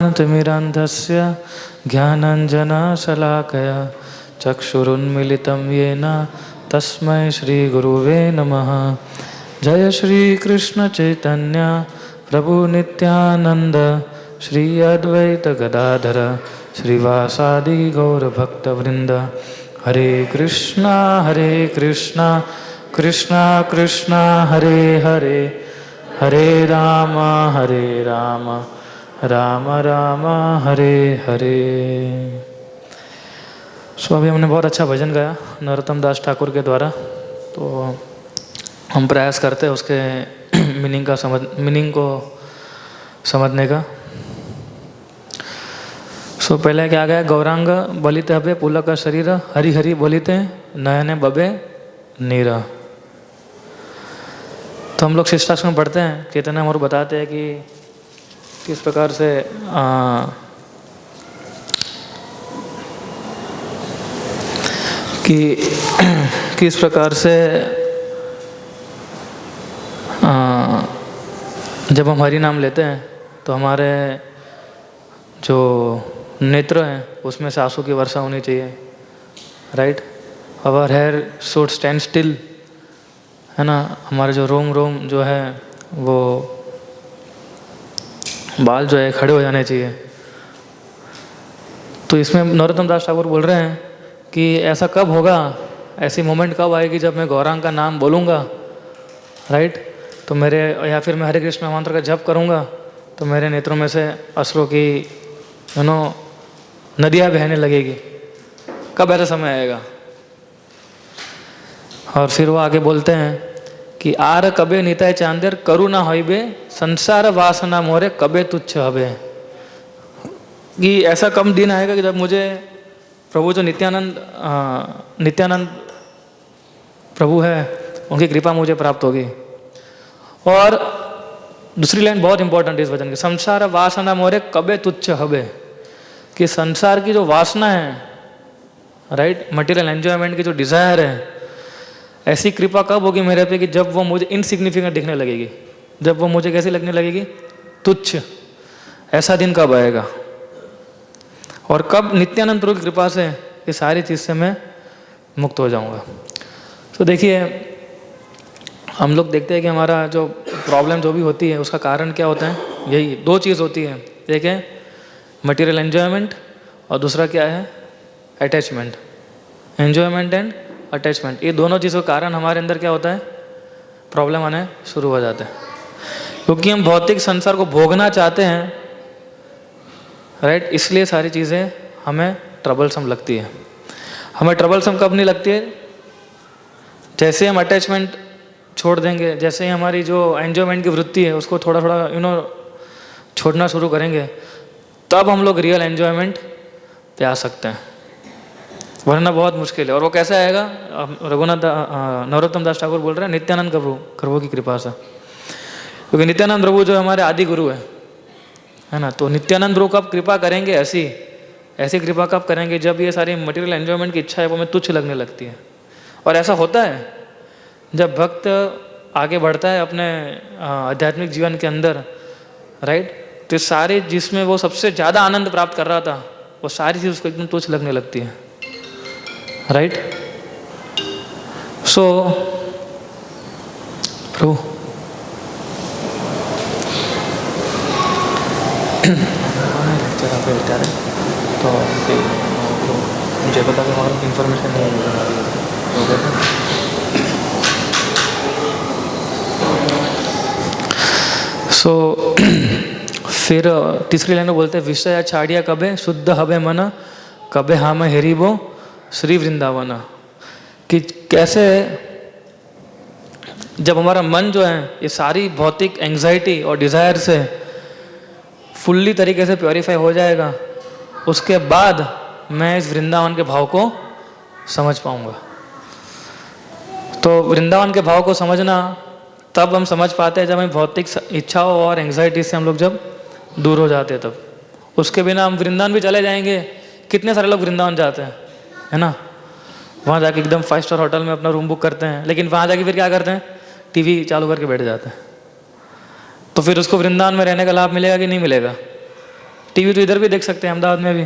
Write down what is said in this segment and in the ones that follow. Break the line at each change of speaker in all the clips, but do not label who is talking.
ज्ञानतिमिरान्धस्य ज्ञानाञ्जनशलाकया चक्षुरुन्मिलितं येन तस्मै श्रीगुरुवे नमः। जय श्री कृष्ण चैतन्य प्रभु नित्यानंद श्री अद्वैत गदाधर श्रीवासादि गौरभक्तवृंद। हरे कृष्णा कृष्णा कृष्णा हरे हरे, हरे राम राम राम हरे हरे। सो अभी हमने बहुत अच्छा भजन गाया नरोत्तम दास ठाकुर के द्वारा। तो हम प्रयास करते हैं उसके मीनिंग को समझने का। सो पहले क्या गया, गौरांग बोलिते हबे पुलक शरीर, हरि हरि बोलिते नयने बबे नीरा। तो हम लोग शिष्टाश्रम पढ़ते हैं, चैतन्य महाप्रभु बताते हैं कि किस प्रकार से किस प्रकार से जब हम हरि नाम लेते हैं तो हमारे जो नेत्र हैं उसमें से आंसू की वर्षा होनी चाहिए, right. Our hair should stand still, है ना। हमारे जो रोम जो है वो बाल जो है खड़े हो जाने चाहिए। तो इसमें नरोत्तम दास ठाकुर बोल रहे हैं कि ऐसा कब होगा, ऐसी मोमेंट कब आएगी जब मैं गौरांग का नाम बोलूँगा, राइट। तो मेरे, या फिर मैं हरे कृष्ण मंत्र का जप करूँगा तो मेरे नेत्रों में से अश्रु की नदियाँ बहने लगेगी। कब ऐसा समय आएगा। और फिर वो आगे बोलते हैं कि आर कबे निताय चांदेर करुणा होइबे संसार वासना मोरे कबे तुच्छ हबे। कि ऐसा कम दिन आएगा कि जब मुझे प्रभु जो नित्यानंद प्रभु है उनकी कृपा मुझे प्राप्त होगी। और दूसरी लाइन बहुत इंपॉर्टेंट है इस वचन की, संसार वासना मोरे कबे तुच्छ हबे। कि संसार की जो वासना है, राइट, मटेरियल एंजॉयमेंट की जो डिजायर है, ऐसी कृपा कब होगी मेरे पे कि जब वो मुझे इनसिग्निफिकेंट दिखने लगेगी, जब वो मुझे कैसी लगने लगेगी, तुच्छ। ऐसा दिन कब आएगा और कब नित्यानंद प्रभु की कृपा से ये सारी चीज़ से मैं मुक्त हो जाऊंगा। तो देखिए, हम लोग देखते हैं कि हमारा जो प्रॉब्लम जो भी होती है उसका कारण क्या होता है, यही दो चीज़ होती है। एक है मटेरियल एंजॉयमेंट और दूसरा क्या है, अटैचमेंट। एंजॉयमेंट एंड अटैचमेंट, ये दोनों चीज़ों के कारण हमारे अंदर क्या होता है, प्रॉब्लम आने शुरू हो जाते हैं। क्योंकि हम भौतिक संसार को भोगना चाहते हैं, राइट, इसलिए सारी चीज़ें हमें ट्रबलसम लगती है। हमें ट्रबलसम कब नहीं लगती है, जैसे हम अटैचमेंट छोड़ देंगे, जैसे ही हमारी जो एंजॉयमेंट की वृत्ति है उसको थोड़ा थोड़ा छोड़ना शुरू करेंगे, तब हम लोग रियल एंजॉयमेंट पे आ सकते हैं, वरना बहुत मुश्किल है। और वो कैसे आएगा, नरोत्तम दास ठाकुर बोल रहे हैं नित्यानंद प्रभु की कृपा से। क्योंकि नित्यानंद प्रभु जो हमारे आदि गुरु है ना। तो नित्यानंद प्रभु कब कृपा करेंगे, ऐसी कृपा कब करेंगे जब ये सारी मटेरियल एंजॉयमेंट की इच्छा है वो हमें तुच्छ लगने लगती है। और ऐसा होता है जब भक्त आगे बढ़ता है अपने आध्यात्मिक जीवन के अंदर, राइट। तो सारे जिसमें वो सबसे ज़्यादा आनंद प्राप्त कर रहा था वो सारी चीज़ उसको एकदम तुच्छ लगने लगती है, राइट। सो प्रभु तो मुझे पता कि हमारे इन्फॉर्मेशन नहीं है। सो फिर तीसरी लाइन में बोलते हैं, विषय छाड़िया कबे शुद्ध हबे मन, कबे हम हेरीबो श्री वृंदावन। कि कैसे जब हमारा मन जो है ये सारी भौतिक एंग्जाइटी और डिज़ायर से फुल्ली तरीके से प्योरीफाई हो जाएगा, उसके बाद मैं इस वृंदावन के भाव को समझ पाऊंगा। तो वृंदावन के भाव को समझना तब हम समझ पाते हैं जब हम भौतिक इच्छाओं और एंग्जाइटी से हम लोग जब दूर हो जाते हैं तब। उसके बिना हम वृंदावन भी चले जाएंगे, कितने सारे लोग वृंदावन जाते हैं, है ना। वहाँ जाके एकदम 5 स्टार होटल में अपना रूम बुक करते हैं, लेकिन वहाँ जाके फिर क्या करते हैं, टीवी चालू करके बैठ जाते हैं। तो फिर उसको वृंदावन में रहने का लाभ मिलेगा कि नहीं मिलेगा। टीवी तो इधर भी देख सकते हैं, अहमदाबाद में भी,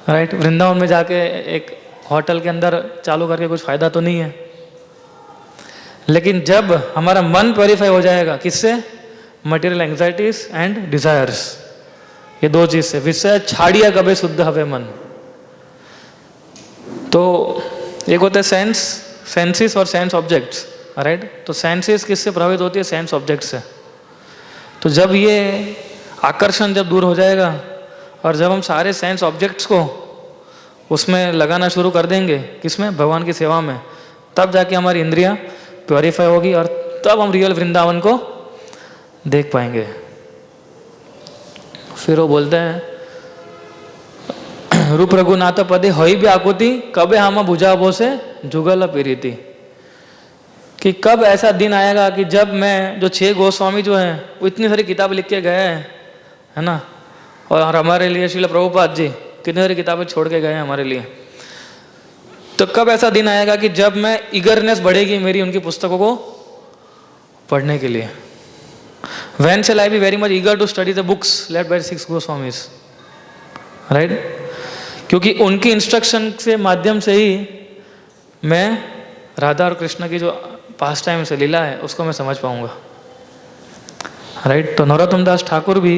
राइट। वृंदावन में जाके एक होटल के अंदर चालू करके कुछ फ़ायदा तो नहीं है। लेकिन जब हमारा मन प्योरीफाई हो जाएगा, किससे? मटेरियल एंग्जाइटीज एंड डिजायर्स, ये दो चीज से। विषय छाड़िया कबे शुद्ध हवे मन। तो एक होता है सेंसेस और सेंस ऑब्जेक्ट्स, राइट। तो सेंसेस किससे प्रभावित होती है? सेंस ऑब्जेक्ट से। तो जब ये आकर्षण जब दूर हो जाएगा और जब हम सारे सेंस ऑब्जेक्ट्स को उसमें लगाना शुरू कर देंगे, किसमें? भगवान की सेवा में, तब जाके हमारी इंद्रियां प्योरीफाई होगी और तब हम रियल वृंदावन को देख पाएंगे। फिर वो बोलते हैं, रूप रघुनाथ पदे होई भी आकुति कबे हम बुझाबो से जुगल पीरीति। कि कब ऐसा दिन आएगा कि जब मैं, जो 6 गोस्वामी जो हैं वो इतनी सारी किताब लिख के गए हैं, है ना, और हमारे लिए श्रील प्रभुपाद जी कितनी सारी किताबें छोड़ के गए हैं हमारे लिए, तो कब ऐसा दिन आएगा कि जब मैं ईगरनेस बढ़ेगी मेरी उनकी पुस्तकों को पढ़ने के लिए। When shall I be very much eager to study the books led by 6 Goswamis, right? क्योंकि उनकी इंस्ट्रक्शन से माध्यम से ही मैं राधा और कृष्ण की जो पास्ट टाइम से लीला है उसको मैं समझ पाऊंगा, राइट। तो नरोत्तम दास ठाकुर भी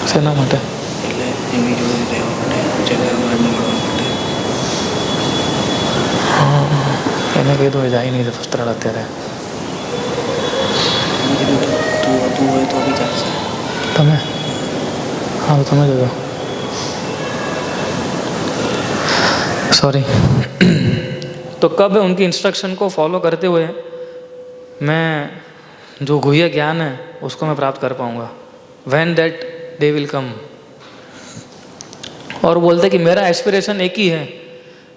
સેના માટે?
એટલે એમની જોડે રહેવા માટે, જગ્યા બહાર નીકળવા માટે.
હા, એને કીધું એ જાય નહીં વસ્ત્રાલ અત્યારે.
મેં કીધું તું હોય તો બી ચાલશે.
તમે? હા, તો તમે જજો. सॉरी। तो कब उनकी इंस्ट्रक्शन को फॉलो करते हुए मैं जो गुह्य ज्ञान है उसको मैं प्राप्त कर पाऊंगा? When that day will come। और बोलते कि मेरा एस्पिरेशन एक ही है,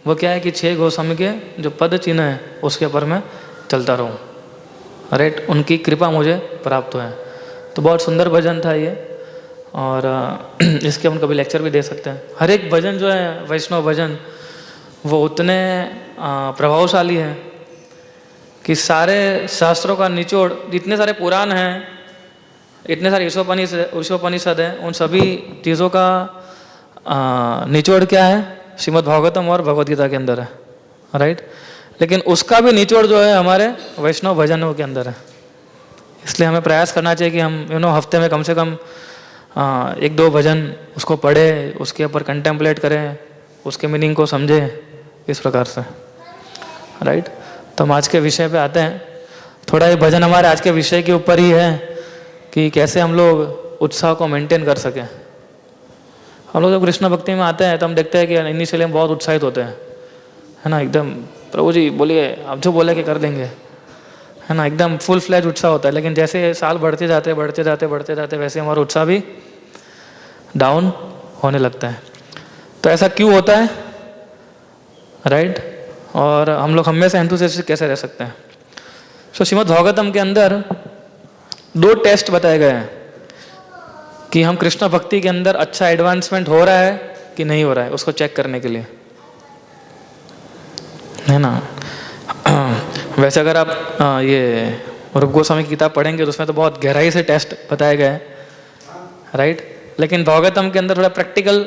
वो क्या है कि 6 गोस्वामी के जो पद चिन्ह है उसके ऊपर मैं चलता रहूं, राइट। उनकी कृपा मुझे प्राप्त हो है। तो बहुत सुंदर भजन था ये, और इसके हम कभी लेक्चर भी दे सकते हैं। हर एक भजन जो है वैष्णव भजन वो उतने प्रभावशाली है कि सारे शास्त्रों का निचोड़, जितने सारे पुराण हैं, इतने सारे ईशोपनिषद हैं, उन सभी चीज़ों का निचोड़ क्या है? श्रीमद् भागवतम और भगवद गीता के अंदर है, राइट। लेकिन उसका भी निचोड़ जो है हमारे वैष्णव भजनों के अंदर है। इसलिए हमें प्रयास करना चाहिए कि हम हफ्ते में कम से कम 1-2 भजन उसको पढ़े, उसके ऊपर कंटेम्पलेट करें, उसके मीनिंग को समझें, इस प्रकार से, राइट। तो हम आज के विषय पे आते हैं। थोड़ा ये भजन हमारे आज के विषय के ऊपर ही है कि कैसे हम लोग उत्साह को मेंटेन कर सकें। हम लोग जब कृष्ण भक्ति में आते हैं तो हम देखते हैं कि इनिशियली हम बहुत उत्साहित होते हैं, है ना, एकदम प्रभु जी बोलिए, आप जो बोले कि कर देंगे, है ना, एकदम फुल फ्लैज उत्साह होता है। लेकिन जैसे साल बढ़ते जाते वैसे हमारा उत्साह भी डाउन होने लगता है। तो ऐसा क्यों होता है, राइट। और हम लोग हमेशा एंथुसियास्टिक कैसे रह सकते हैं? सो श्रीमद् भागवतम के अंदर 2 टेस्ट बताए गए हैं कि हम कृष्ण भक्ति के अंदर अच्छा एडवांसमेंट हो रहा है कि नहीं हो रहा है, उसको चेक करने के लिए, है ना। वैसे अगर आप ये रूप गोस्वामी की किताब पढ़ेंगे तो उसमें तो बहुत गहराई से टेस्ट बताए गए हैं, राइट। लेकिन भागवतम के अंदर थोड़ा प्रैक्टिकल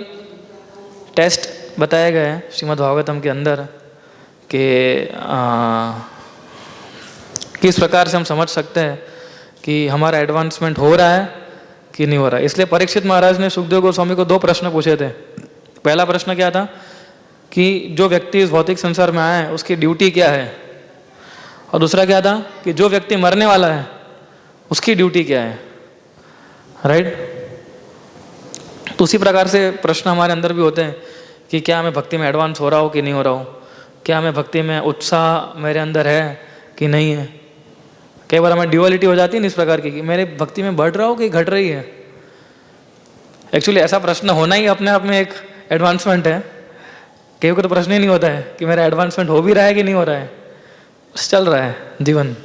टेस्ट बताए गए हैं श्रीमद् भागवतम के अंदर कि किस प्रकार से हम समझ सकते हैं कि हमारा एडवांसमेंट हो रहा है कि नहीं हो रहा है। इसलिए परीक्षित महाराज ने सुखदेव गोस्वामी को 2 प्रश्न पूछे थे। पहला प्रश्न क्या था कि जो व्यक्ति इस भौतिक संसार में आया है उसकी ड्यूटी क्या है, और दूसरा क्या था कि जो व्यक्ति मरने वाला है उसकी ड्यूटी क्या है, राइट। तो उसी प्रकार से प्रश्न हमारे अंदर भी होते हैं कि क्या मैं भक्ति में एडवांस हो रहा हूँ कि नहीं हो रहा हूँ, क्या मैं भक्ति में उत्साह मेरे अंदर है कि नहीं है। कई बार हमें ड्यूअलिटी हो जाती है इस प्रकार की कि मेरे भक्ति में बढ़ रहा हो कि घट रही है। एक्चुअली ऐसा प्रश्न होना ही अपने आप में एक एडवांसमेंट है। कई को तो प्रश्न ही नहीं होता है कि मेरा एडवांसमेंट हो भी रहा है कि नहीं हो रहा है, बस चल रहा है जीवन,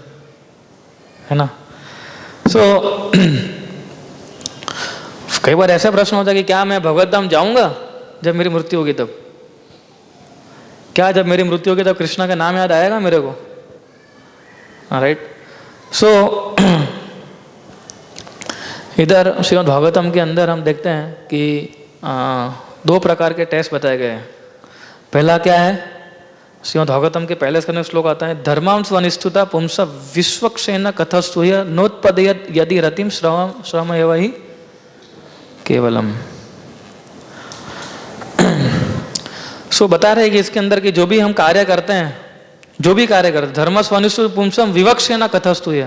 है ना। सो कई बार ऐसा प्रश्न होता है कि क्या मैं भगवत धाम जाऊंगा जब मेरी मृत्यु होगी तब, क्या जब मेरी मृत्यु होगी तब कृष्णा का नाम याद आएगा मेरे को? राइट. सो इधर श्रीमद् भागवतम के अंदर हम देखते हैं कि 2 प्रकार के टेस्ट बताए गए हैं. पहला क्या है? श्रीमद् भागवतम के पहले स्कंद में श्लोक आता है, धर्मांश वनिष्ठुता पुंस विश्वक्षेण कथस्तूय नोत्पदयत यदि रतिम श्रम एव ही केवलम. सो बता रहे हैं कि इसके अंदर कि जो भी हम कार्य करते हैं, जो भी कार्य करते हैं, धर्म स्वनिष्ठुत पुंसम विवक्षेण कथस्तूय,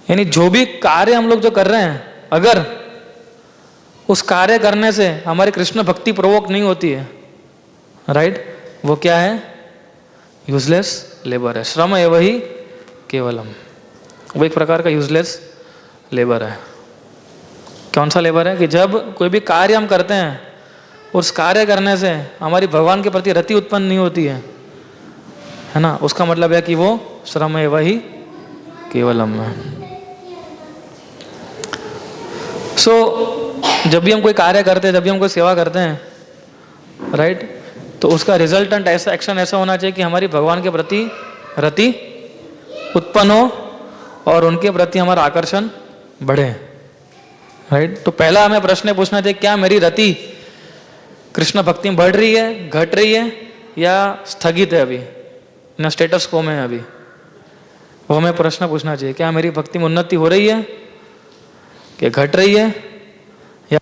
यानी जो भी कार्य हम लोग जो कर रहे हैं, अगर उस कार्य करने से हमारी कृष्ण भक्ति प्रवोक नहीं होती है, राइट, वो क्या है? यूजलेस लेबर है. श्रम एव ही केवलम, वो एक प्रकार का यूजलेस लेबर है. कौन सा लेबर है? कि जब कोई भी कार्य हम करते हैं, उस कार्य करने से हमारी भगवान के प्रति रति उत्पन्न नहीं होती है ना, उसका मतलब है कि वो श्रम एव ही केवलम है. सो जब भी हम कोई कार्य करते हैं, जब भी हम कोई सेवा करते हैं, राइट, तो उसका रिजल्टेंट ऐसा एक्शन ऐसा होना चाहिए कि हमारी भगवान के प्रति रति उत्पन्न हो और उनके प्रति हमारा आकर्षण बढ़े. राइट. तो पहला हमें प्रश्न पूछना चाहिए, क्या मेरी रति कृष्ण भक्ति में बढ़ रही है, घट रही है, या स्थगित है अभी, ना स्टेटस को में है अभी? वो हमें प्रश्न पूछना चाहिए. क्या मेरी भक्ति में उन्नति हो रही है, क्या घट रही है, या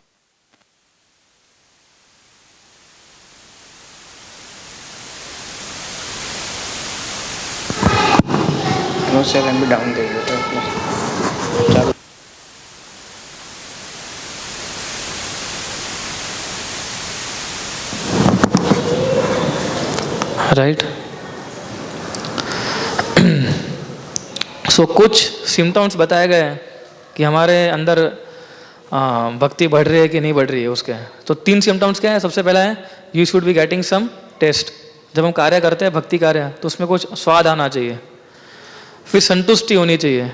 नो सेकंड भी डाउन दे देता है चालू.
राइट. सो कुछ सिम्टम्स बताए गए हैं कि हमारे अंदर भक्ति बढ़ रही है कि नहीं बढ़ रही है उसके. तो 3 सिम्टम्स क्या है? सबसे पहला है, you should be getting some taste. जब हम कार्य करते हैं, भक्ति कार्य, तो उसमें कुछ स्वाद आना चाहिए. फिर संतुष्टि होनी चाहिए,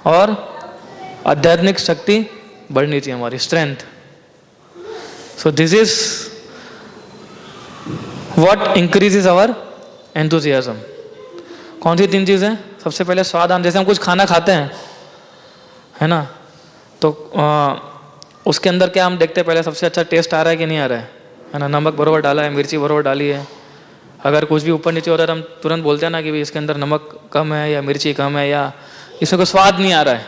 और आध्यात्मिक शक्ति बढ़नी चाहिए, हमारी strength. So this is what increases our enthusiasm. कौन सी 3 चीज़ें? सबसे पहले स्वाद आना. जैसे हम कुछ खाना खाते हैं, है ना, तो उसके अंदर क्या हम देखते हैं? पहले सबसे अच्छा टेस्ट आ रहा है कि नहीं आ रहा है ना. नमक बरोबर डाला है, मिर्ची बरोबर डाली है. अगर कुछ भी ऊपर नीचे होता है तो हम तुरंत बोलते हैं ना कि भाई इसके अंदर नमक कम है, या मिर्ची कम है, या इसमें कोई स्वाद नहीं आ रहा है.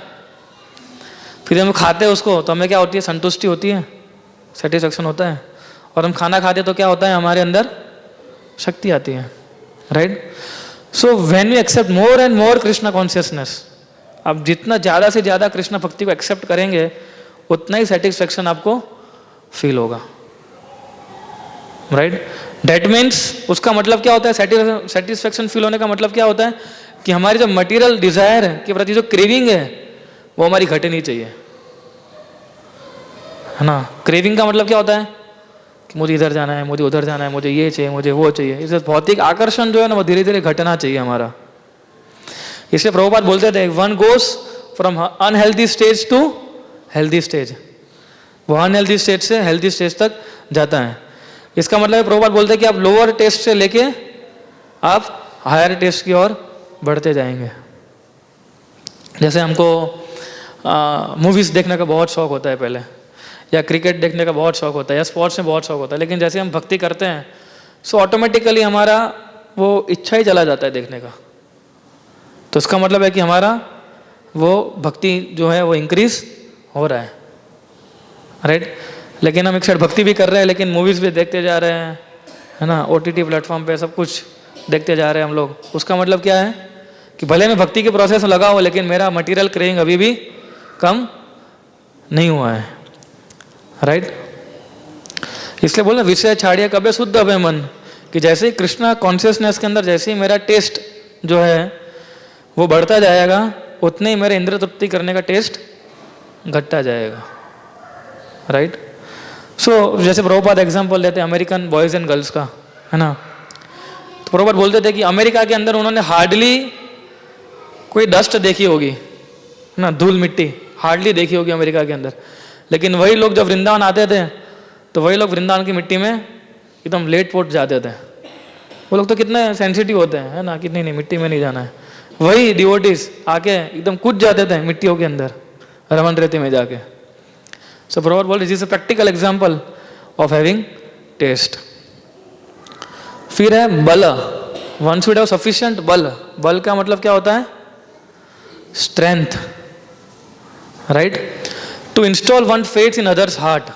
फिर हम खाते हैं उसको, तो हमें क्या होती है? संतुष्टि होती है, सेटिस्फेक्शन होता है. और हम खाना खाते तो क्या होता है? हमारे अंदर शक्ति आती है. Right. So when we accept more and more Krishna consciousness, आप जितना ज़्यादा से ज़्यादा कृष्ण भक्ति को एक्सेप्ट करेंगे, उतना ही सेटिस्फेक्शन आपको फील होगा. राइट. डेट मीन्स उसका मतलब क्या होता है? सेटिस्फेक्शन फील होने का मतलब क्या होता है? कि हमारी जो मटेरियल डिजायर है के प्रति जो क्रेविंग है, वो हमारी घटनी चाहिए, है ना. क्रेविंग का मतलब क्या होता है? कि मुझे इधर जाना है, मुझे उधर जाना है, मुझे ये चाहिए, मुझे वो चाहिए. इससे भौतिक आकर्षण जो है ना, वो धीरे धीरे घटना चाहिए हमारा. इसलिए प्रभुपाद बोलते थे, one goes from unhealthy stage to healthy stage. वो अनहेल्दी स्टेज से हेल्दी स्टेज तक जाता है. इसका मतलब प्रभुपाद बोलते हैं कि आप लोअर टेस्ट से लेके आप हायर टेस्ट की ओर बढ़ते जाएंगे. जैसे हमको मूवीज़ देखने का बहुत शौक होता है पहले, या क्रिकेट देखने का बहुत शौक होता है, या स्पोर्ट्स में बहुत शौक होता है. लेकिन जैसे हम भक्ति करते हैं, सो ऑटोमेटिकली हमारा वो इच्छा ही चला जाता है देखने का. तो इसका मतलब है कि हमारा वो भक्ति जो है वो इंक्रीज हो रहा है. राइट. लेकिन हम एक साइड भक्ति भी कर रहे हैं, लेकिन मूवीज़ भी देखते जा रहे हैं, है ना, OTT प्लेटफॉर्म पे सब कुछ देखते जा रहे हैं हम लोग. उसका मतलब क्या है? कि भले मैं भक्ति के प्रोसेस में लगा हूँ, लेकिन मेरा मटेरियल क्रेविंग अभी भी कम नहीं हुआ है. राइट. इसलिए बोला, विषय छाड़िए कबे शुद्ध अभे मन. कि जैसे ही कृष्णा कॉन्शियसनेस के अंदर जैसे ही मेरा टेस्ट जो है वो बढ़ता जाएगा, उतने ही मेरे इंद्रिय तृप्ति करने का टेस्ट घटता जाएगा. राइट. सो जैसे प्रभुपाद एग्जाम्पल देते हैं अमेरिकन बॉयज़ एंड गर्ल्स का, है ना. तो प्रभुपाद बोलते थे कि अमेरिका के अंदर उन्होंने हार्डली कोई डस्ट देखी होगी, है ना, धूल मिट्टी हार्डली देखी होगी अमेरिका के अंदर. लेकिन वही लोग जब वृंदावन आते थे, तो वही लोग वृंदावन की मिट्टी में एकदम लेट पोट जाते थे. वो लोग तो कितने सेंसिटिव होते हैं, है ना, कि नहीं मिट्टी में नहीं जाना है। वही डिवोटीज आके एकदम कूद जाते थे मिट्टियों के अंदर, रमन रेती में जाके। सो प्रभुपाद बोल this is a practical example of having taste. फिर है बल, वन शुड हैव सफिशिएंट बल। बल का मतलब क्या होता है? Strength, right, to install one faith in others heart.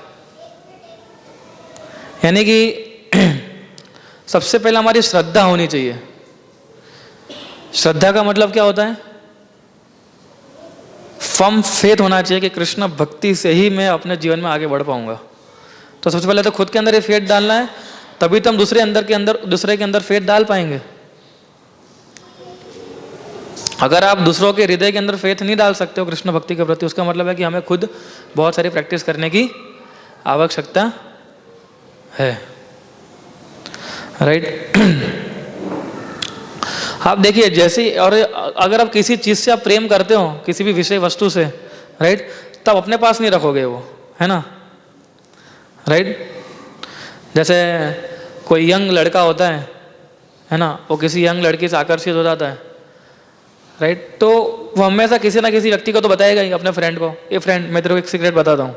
यानी कि सबसे पहले हमारी श्रद्धा होनी चाहिए। श्रद्धा का मतलब क्या होता है? फर्म फेथ होना चाहिए कि कृष्ण भक्ति से ही मैं अपने जीवन में आगे बढ़ पाऊंगा। तो सबसे पहले तो खुद के अंदर ये फेथ डालना है, तभी तो हम दूसरे के अंदर फेथ डाल पाएंगे। अगर आप दूसरों के हृदय के अंदर फेथ नहीं डाल सकते हो कृष्ण भक्ति के प्रति, उसका मतलब है कि हमें खुद बहुत सारी प्रैक्टिस करने की आवश्यकता है, राइट। आप देखिए जैसे, और अगर आप किसी चीज से आप प्रेम करते हो, किसी भी विषय वस्तु से, राइट, तब अपने पास नहीं रखोगे वो, है ना, राइट। जैसे कोई यंग लड़का होता है ना, वो किसी यंग लड़की से आकर्षित हो जाता है, राइट, तो वो हमेशा किसी ना किसी व्यक्ति को तो बताएगा ही, अपने फ्रेंड को, ये फ्रेंड मैं तेरे को एक सीक्रेट बताता हूँ,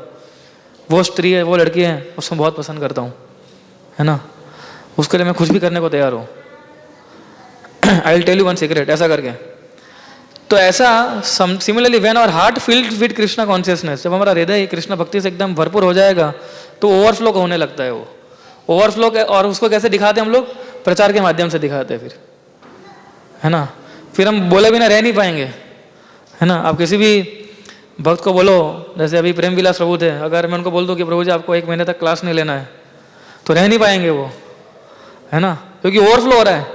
वो स्त्री है, वो लड़की है, उसको बहुत पसंद करता हूँ, है ना, उसके लिए मैं कुछ भी करने को तैयार हूँ, I will tell you one secret, ऐसा करके। तो ऐसा similarly when our heart filled with Krishna consciousness, जब हमारा हृदय कृष्ण भक्ति से एकदम भरपूर हो जाएगा तो ओवरफ्लो होने लगता है। वो ओवरफ्लो, और उसको कैसे दिखाते हैं हम लोग? प्रचार के माध्यम से दिखाते हैं, फिर, है ना, फिर हम बोले बिना रह नहीं पाएंगे, है ना। आप किसी भी भक्त को बोलो, जैसे अभी प्रेम विलास प्रभु थे, अगर मैं उनको बोल दूं कि प्रभु जी आपको 1 महीने तक क्लास नहीं लेना है, तो रह नहीं पाएंगे वो, है ना, क्योंकि ओवरफ्लो हो रहा है,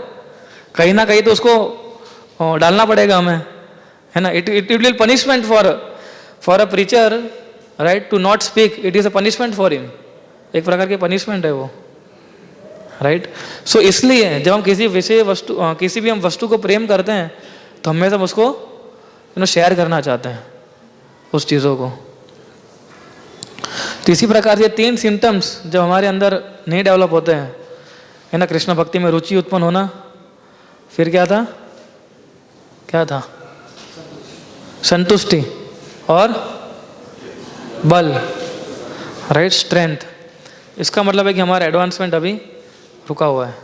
कहीं ना कहीं तो उसको डालना पड़ेगा हमें, है ना। It will punishment for a preacher, right, to not speak, it is a punishment for him, एक प्रकार की पनिशमेंट है वो, राइट। सो इसलिए जब हम किसी विषय वस्तु, किसी भी हम वस्तु को प्रेम करते हैं, तो हमेशा हम उसको शेयर करना चाहते हैं, उस चीज़ों को। तो इसी प्रकार से 3 सिम्टम्स जब हमारे अंदर नहीं डेवलप होते हैं, है ना, कृष्ण भक्ति में रुचि उत्पन्न होना, फिर क्या था? संतुष्टि और बल, राइट, स्ट्रेंथ। इसका मतलब है कि हमारा एडवांसमेंट अभी रुका हुआ है,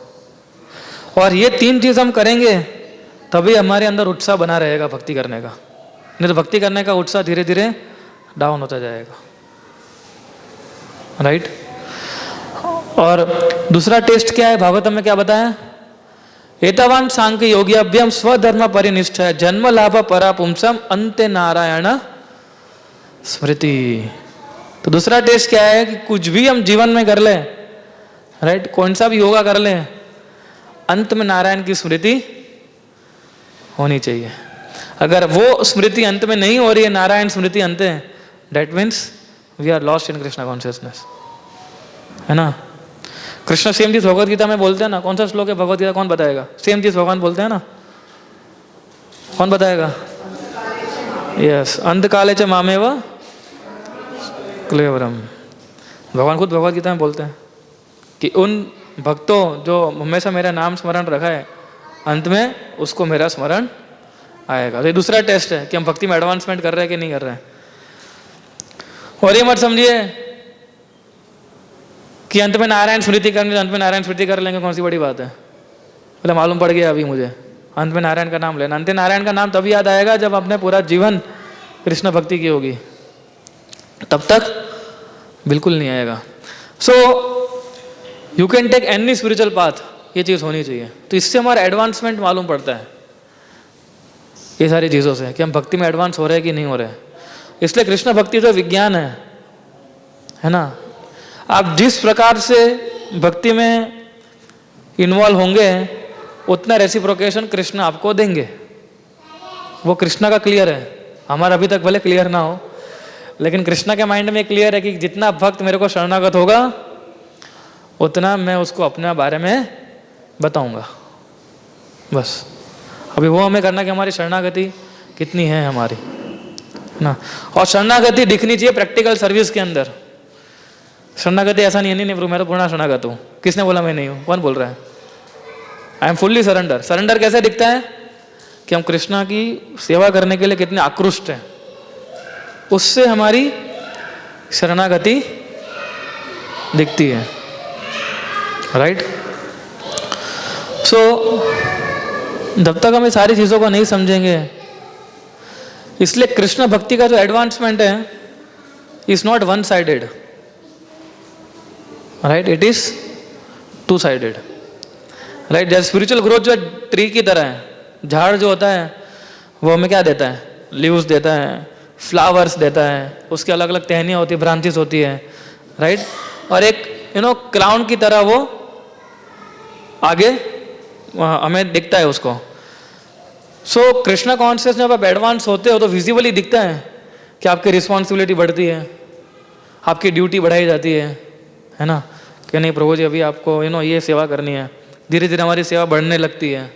और ये 3 चीज हम करेंगे तभी हमारे अंदर उत्साह बना रहेगा भक्ति करने का, नहीं तो भक्ति करने का उत्साह धीरे धीरे डाउन होता जाएगा, राइट। और दूसरा टेस्ट क्या है? भागवतम में क्या बताया? एतावान सांख्य योग्याभ्याम स्वधर्म परिनिष्ठा जन्म लाभ परा पुंसम अंते नारायण स्मृति। तो दूसरा टेस्ट क्या है कि कुछ भी हम जीवन में कर ले, राइट, कौन सा भी योगा कर ले, अंत में नारायण की स्मृति होनी चाहिए। अगर वो स्मृति अंत में नहीं हो रही है, नारायण स्मृति अंत है, that means we are lost in Krishna consciousness, है ना। कृष्ण सेम चीज भगवत गीता में बोलते हैं ना। कौन सा श्लोक है भगवत गीता, कौन बताएगा? सेम चीज भगवान बोलते हैं ना, कौन बताएगा? यस, अंत काले च मामेव क्लेवरम। भगवान खुद भगवत गीता में बोलते हैं कि उन भक्तों जो हमेशा मेरा नाम स्मरण रखा है, अंत में उसको मेरा स्मरण आएगा। तो ये दूसरा टेस्ट है कि हम भक्ति में एडवांसमेंट कर रहे हैं कि नहीं कर रहे हैं। और ये मत समझिए कि अंत में नारायण स्मृति करनी, अंत में नारायण स्मृति कर लेंगे, कौन सी बड़ी बात है। बोले मालूम पड़ गया अभी मुझे, अंत में नारायण का नाम लेना। अंत नारायण का नाम तभी याद आएगा जब आपने पूरा जीवन कृष्ण भक्ति की होगी, तब तक बिल्कुल नहीं आएगा। So you can take any spiritual path, ये चीज़ होनी चाहिए। तो इससे हमारा एडवांसमेंट मालूम पड़ता है ये सारी चीज़ों से, कि हम भक्ति में एडवांस हो रहे हैं कि नहीं हो रहे हैं। इसलिए कृष्ण भक्ति जो विज्ञान है ना, आप जिस प्रकार से भक्ति में इन्वॉल्व होंगे उतना रेसिप्रोकेशन कृष्ण आपको देंगे। वो कृष्ण का क्लियर है, हमारा अभी तक भले क्लियर ना हो, लेकिन कृष्ण के माइंड में क्लियर है कि जितना भक्त मेरे को शरणागत होगा उतना मैं उसको अपने बारे में बताऊंगा। बस अभी वो हमें करना कि हमारी शरणागति कितनी है हमारी ना। और शरणागति दिखनी चाहिए प्रैक्टिकल सर्विस के अंदर। शरणागति ऐसा नहीं है, नहीं मैं तो पूर्ण शरणागत हूँ। किसने बोला मैं नहीं हूँ? कौन बोल रहा I am fully surrender. Surrender कैसे दिखता है कि हम कृष्णा की सेवा करने के लिए कितने आकृष्ट हैं, उससे हमारी शरणागति दिखती है, राइट। सो जब तक हम ये सारी चीज़ों को नहीं समझेंगे, इसलिए कृष्ण भक्ति का जो एडवांसमेंट है is not one sided, right, it is two sided, right. जैसे स्पिरिचुअल ग्रोथ जो है ट्री की तरह है, झाड़ जो होता है वो हमें क्या देता है, लीव्स देता है, फ्लावर्स देता है, उसके अलग अलग टहनियाँ होती है, ब्रांचेस होती है, राइट। और एक क्राउन की तरह वो आगे हमें दिखता है उसको। सो कृष्णा कॉन्शियस जब आप एडवांस होते हो तो विजिबली दिखता है कि आपकी रिस्पॉन्सिबिलिटी बढ़ती है, आपकी ड्यूटी बढ़ाई जाती है ना, कि नहीं प्रभु जी अभी आपको ये सेवा करनी है। धीरे धीरे हमारी सेवा बढ़ने लगती है,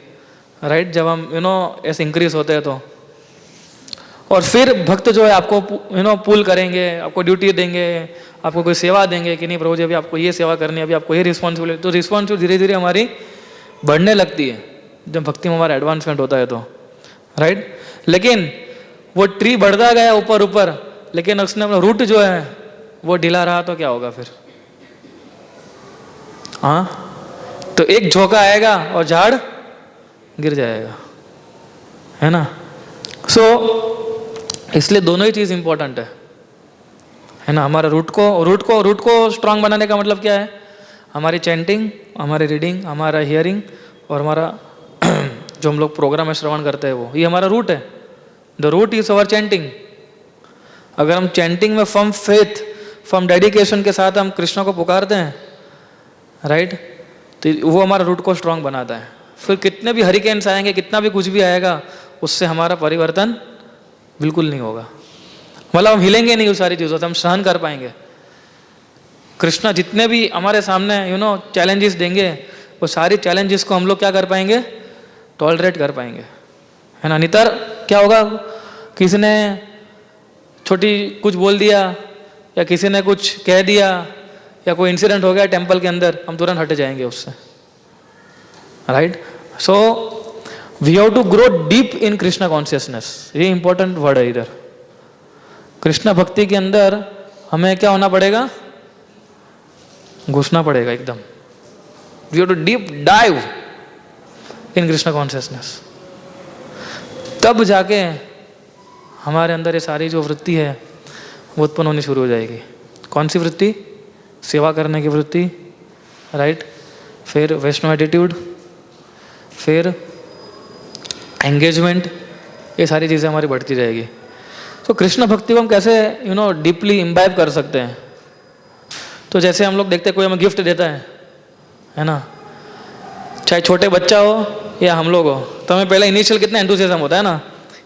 राइट, जब हम ऐसे इंक्रीज होते हैं तो। और फिर भक्त जो है आपको पुल करेंगे, आपको ड्यूटी देंगे, आपको कोई सेवा देंगे कि नहीं प्रभु जी अभी आपको ये सेवा करनी है, अभी आपको ये रिस्पॉन्सिबिलिटी, तो रिस्पॉन्सिबिलिटी धीरे धीरे हमारी बढ़ने लगती है जब भक्ति में हमारा एडवांसमेंट होता है तो, राइट। लेकिन वो ट्री बढ़ता गया ऊपर ऊपर, लेकिन उसने अपना रूट जो है वो ढीला रहा तो क्या होगा फिर? हाँ, तो एक झोंका आएगा और झाड़ गिर जाएगा, है ना। सो इसलिए दोनों ही चीज इंपॉर्टेंट है ना। हमारा रूट को स्ट्रांग बनाने का मतलब क्या है? हमारी चैंटिंग, हमारी रीडिंग, हमारा हियरिंग और हमारा जो हम लोग प्रोग्राम में श्रवण करते हैं वो, ये हमारा रूट है। The root is our chanting. अगर हम चैंटिंग में फर्म फेथ, फर्म डेडिकेशन के साथ हम कृष्ण को पुकारते हैं, राइट, तो वो हमारा रूट को स्ट्रांग बनाता है। फिर कितने भी हरिकेन्स आएंगे, कितना भी कुछ भी आएगा, उससे हमारा परिवर्तन बिल्कुल नहीं होगा। मतलब हम हिलेंगे नहीं उस सारी चीज़ों से, हम सहन कर पाएंगे। कृष्णा जितने भी हमारे सामने चैलेंजेस देंगे, वो सारी चैलेंजेस को हम लोग क्या कर पाएंगे? टॉलरेट कर पाएंगे, है ना। नितर क्या होगा, किसी ने छोटी कुछ बोल दिया या किसी ने कुछ कह दिया या कोई इंसिडेंट हो गया टेंपल के अंदर, हम तुरंत हट जाएंगे उससे, right. So we have to grow deep in Krishna consciousness. ये इंपॉर्टेंट वर्ड है इधर। कृष्णा भक्ति के अंदर हमें क्या होना पड़ेगा? घुसना पड़ेगा एकदम। We have to deep dive in Krishna consciousness. तब जाके हमारे अंदर ये सारी जो वृत्ति है वो उत्पन्न होनी शुरू हो जाएगी। कौन सी वृत्ति? सेवा करने की वृत्ति, राइट। फिर वैष्णव एटीट्यूड, फिर एंगेजमेंट, ये सारी चीज़ें हमारी बढ़ती जाएगी। तो कृष्ण भक्ति को हम कैसे डीपली इम्बाइब कर सकते हैं? तो जैसे हम लोग देखते हैं कोई हमें गिफ्ट देता है ना, चाहे छोटे बच्चा हो या हम लोग हो, तो हमें पहले इनिशियल कितना एंथुसियाज्म होता है ना,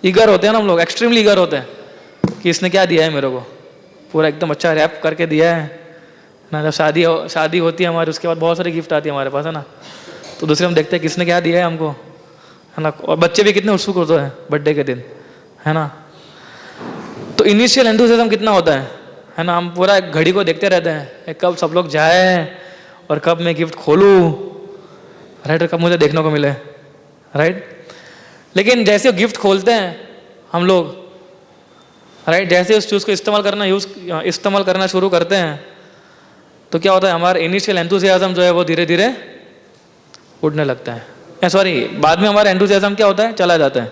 ईगर होते हैं ना हम लोग, एक्सट्रीमली ईगर होते हैं कि इसने क्या दिया है मेरे को, पूरा एकदम अच्छा रैप करके दिया है ना। जब शादी होती है हमारी, उसके बाद बहुत सारी गिफ्ट आती है हमारे पास, है ना, तो दूसरे हम देखते हैं किसने क्या दिया है हमको, है ना। और बच्चे भी कितने उत्सुक होते हैं बर्थडे के दिन, है ना। तो इनिशियल एंथुसियाज्म कितना होता है ना। हम पूरा घड़ी को देखते रहते हैं, कब सब लोग जाए और कब मैं गिफ्ट खोलूँ, राइट, कब मुझे देखने को मिले, राइट। लेकिन जैसे गिफ्ट खोलते हैं हम लोग, राइट, जैसे उस चीज़ को इस्तेमाल करना शुरू करते हैं, तो क्या होता है? हमारा इनिशियल एंथुसियाज्म जो है वो धीरे धीरे उड़ने लगता है। बाद में हमारा एंथुसियाज्म क्या होता है? चला जाता है,